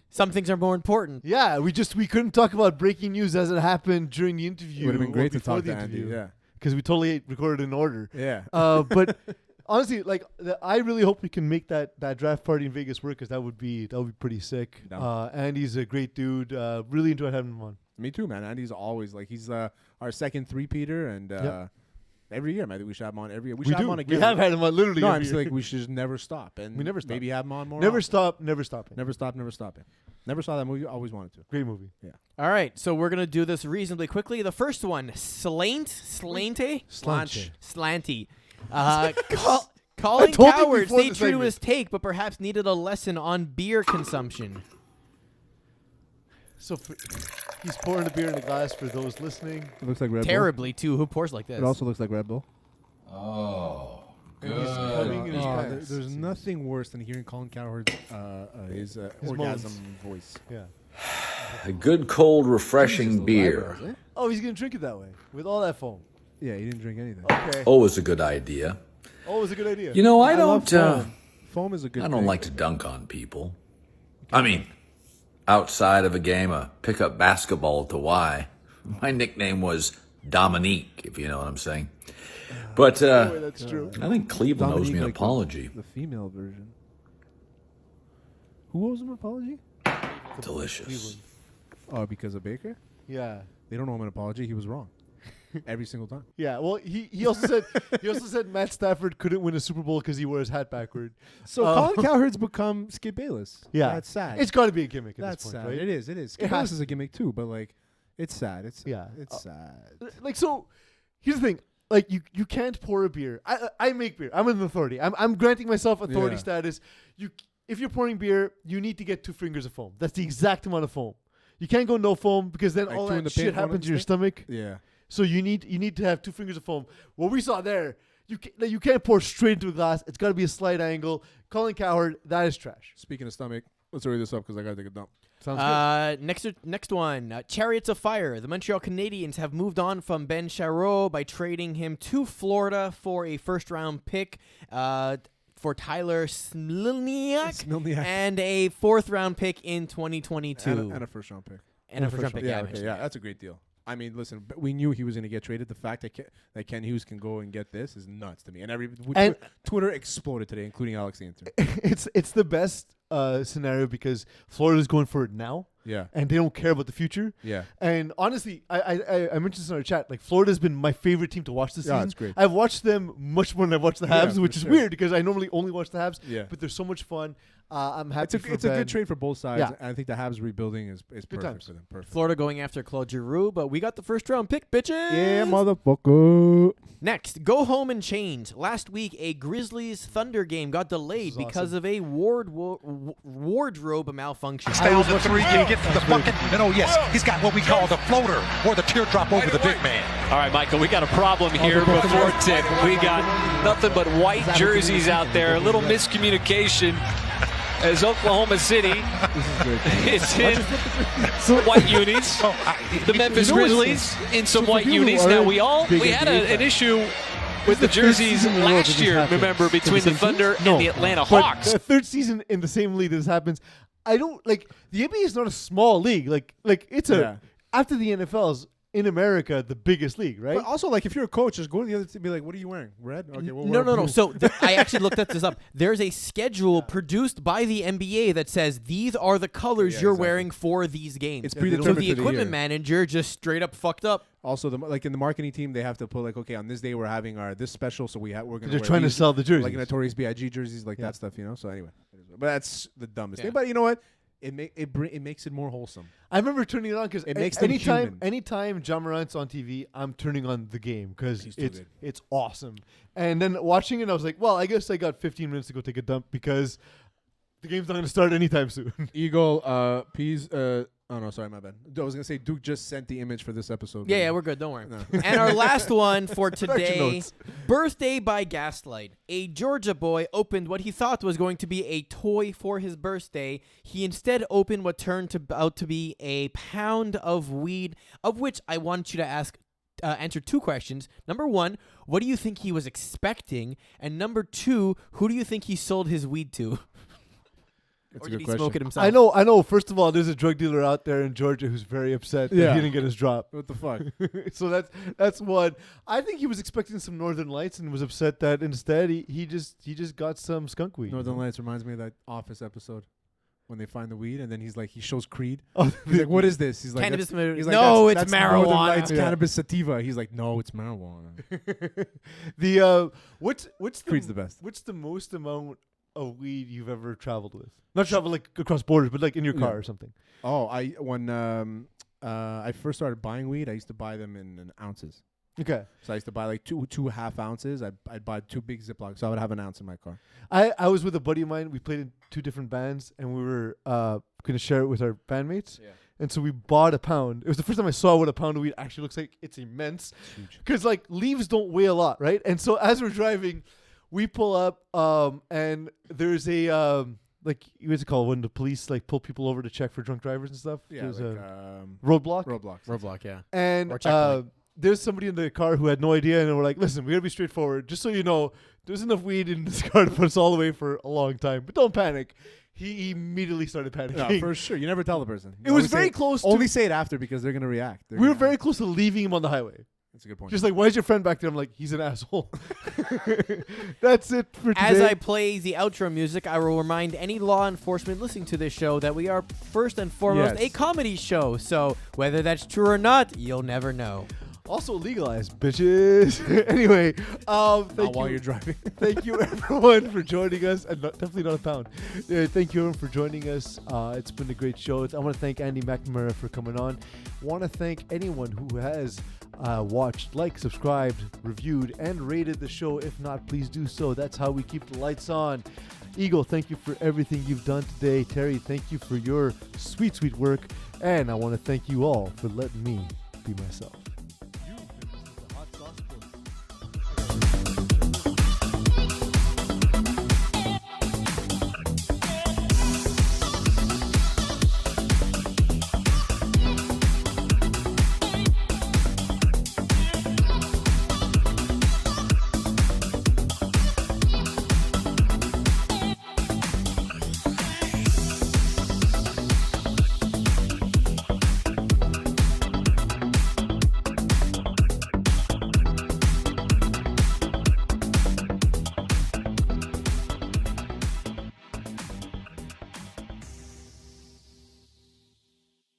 some things are more important. yeah, we couldn't talk about breaking news as it happened during the interview. It would have been or great to before talk the to Andy. interview. Yeah. Because we totally recorded in order. Yeah. But honestly, I really hope we can make that draft party in Vegas work, because that would be pretty sick. Down. Andy's a great dude. Really enjoyed having him on. Me too, man. Andy's always he's our second three-peater, and Yep. every year, man, I think we should have him on every year. We We should have do. him on We again. have had him on literally. No, every I'm just year. like we should just never stop, and We never stop. Maybe have him on more. Never often. stop, never stopping. Never stop. Never stopping. Never saw that movie. Always wanted to. Great movie. All right, so we're gonna do this reasonably quickly. The first one, Slanty. Colin told you Coward before stayed the true to segment. his take, but perhaps needed a lesson on beer consumption. So he's pouring the beer in a glass for those listening. It looks like Red Terribly too. Who pours like this? Bull. It also looks like Red Bull. And he's coming in his pants. There's nothing worse than hearing Colin Cowherd's his orgasm voice. Yeah. A good, cold, refreshing beer. Oh, he's gonna drink it that way with all that foam. Yeah, he didn't drink anything. Okay. Always a good idea. Always a good idea. You know, I love don't. foam. Foam is a good. I don't thing. like to dunk on people. I mean, outside of a game of pickup basketball to Y, my nickname was Dominique, if you know what I'm saying. But Boy, that's true. I think Cleveland owes Dominique, me an like apology. The female version. Who owes him an apology? Delicious. Cleveland. Oh, because of Baker? Yeah. They don't owe him an apology. He was wrong. Every single time. Yeah. Well, he also said Matt Stafford couldn't win a Super Bowl because he wore his hat backward. So Colin Cowherd's become Skip Bayless. Yeah. That's sad. It's got to be a gimmick at That's this point, sad. right? It is. Skip It Bayless has- is a gimmick too, but it's sad. It's Yeah. sad. Like, so here's the thing. Like, you can't pour a beer. I make beer. I'm an authority. I'm granting myself authority Yeah. status. If you're pouring beer, you need to get 2 fingers of foam. That's the exact amount of foam. You can't go no foam, because then Like all two in that the shit pink, one in happens the in your stick? stomach. Yeah. So you need to have 2 fingers of foam. What we saw there, you can't pour straight into a glass. It's got to be a slight angle. Colin Cowherd, that is trash. Speaking of stomach, let's hurry this up because I gotta take a dump. Sounds good. Next one, Chariots of Fire. The Montreal Canadiens have moved on from Ben Charot by trading him to Florida for a first-round pick for Tyler Smilniak and a 4th-round pick in 2022. And a first round pick. And a first-round pick. Yeah, I okay, mentioned yeah, that. that's a great deal. I mean, listen, but we knew he was going to get traded. The fact that Ken Hughes can go and get this is nuts to me. And Twitter exploded today, including Alex Anthony. It's the best scenario because Florida's going for it now. Yeah. And they don't care about the future. Yeah. And honestly, I mentioned this in our chat. Like, Florida's been my favorite team to watch this Yeah, season. it's great. I've watched them much more than I've watched the Yeah, Habs, for which is sure. weird because I normally only watch the Habs. Yeah. But they're so much fun. I'm happy for It's a Ben. good trade for both sides. Yeah. And I think the Habs rebuilding is perfect times. for them. Perfect. Florida going after Claude Giroux, but we got the first-round pick, bitches. Yeah, motherfucker. Next, go home and change. Last week, a Grizzlies Thunder game got delayed because of a wardrobe malfunction. Stay on the three. Can he get the bucket? And oh, yes, he's got what we call the floater or the teardrop over the big man. All right, Michael, we got a problem here before tip. We got nothing but white jerseys out there. A little miscommunication as Oklahoma City is in white unis. The Memphis Grizzlies in some white unis. Now, we had an issue with the jerseys last year, remember, between the Thunder and the Atlanta Hawks. The third season in the same league this happens. I don't like the NBA is not a small league. Like it's after the NFL's in America, the biggest league, right? But also, like, if you're a coach, just go to the other team and be like, what are you wearing? Red? Okay, we'll No. wear blue. So I actually looked this up. There's a schedule produced by the NBA that says these are the colors you're wearing for these games. It's So predetermined the for the equipment year. manager just straight up fucked up. Also, like in the marketing team, they have to put like, okay, on this day we're having this special, so we're gonna. They're wear trying to these, sell the jerseys. like Notorious B.I.G. jerseys, like that stuff, So anyway, but that's the dumbest thing. But you know what? It makes it more wholesome. I remember turning it on because It makes them human. anytime John Morant's on TV, I'm turning on the game because He's too good. it's awesome. And then watching it, I was like, well, I guess I got 15 minutes to go take a dump because the game's not going to start anytime soon. Eagle, Peas. Oh no, sorry, my bad. I was gonna say Duke just sent the image for this episode. Yeah, we're good. Don't worry. And our last one for today, notes. Birthday by Gaslight. A Georgia boy opened what he thought was going to be a toy for his birthday. He instead opened what turned out to be a pound of weed, of which I want you to answer two questions. Number one, what do you think he was expecting? And number two, who do you think he sold his weed to? That's Or a did good he question. smoke it himself? I know. First of all, there's a drug dealer out there in Georgia who's very upset that Yeah. he didn't get his drop. What the fuck? So that's one. I think he was expecting some Northern Lights and was upset that instead he just got some skunk weed. Northern Lights reminds me of that Office episode when they find the weed and then he's like, he shows Creed. Oh, He's like, what is this? He's like, Cannabis. he's like, No, that's it's Northern marijuana. Lights Yeah. cannabis sativa. He's like, no, it's marijuana. what's Creed's the best. What's the most amount of weed you've ever traveled with? Not travel like across borders, but like in your car Yeah. or something. Oh, when I first started buying weed, I used to buy them in ounces. Okay. So I used to buy like 2.5 ounces. I'd buy 2 big Ziplocs, so I would have an ounce in my car. I was with a buddy of mine. We played in 2 different bands, and we were going to share it with our bandmates. Yeah. And so we bought a pound. It was the first time I saw what a pound of weed actually looks like. It's immense. It's huge. Because, like, leaves don't weigh a lot, right? And so as we're driving, we pull up, and there's a, like, what's it called when the police, like, pull people over to check for drunk drivers and stuff? Yeah, There's like a roadblock. Roblox, yeah. And Or checkpoint. there's somebody in the car who had no idea, and we're like, listen, we got to be straightforward. Just so you know, there's enough weed in this car to put us all the way for a long time. But don't panic. He immediately started panicking. No, for sure. You never tell the person. It was very close to- Only say it after because they're going to react. We were very close to leaving him on the highway. That's a good point. Just like, why is your friend back there? I'm like, he's an asshole. That's it for today. As I play the outro music, I will remind any law enforcement listening to this show that we are first and foremost Yes. a comedy show. So whether that's true or not, you'll never know. Also legalized, bitches. Anyway, Not thank while you. you're driving. Thank you, everyone, for joining us. And definitely not a pound. Thank you, everyone, for joining us. It's been a great show. I want to thank Andy McNamara for coming on. Want to thank anyone who has watched, liked, subscribed, reviewed, and rated the show. If not, please do so. That's how we keep the lights on. Eagle, thank you for everything you've done today. Terry, thank you for your sweet, sweet work. And I want to thank you all for letting me be myself.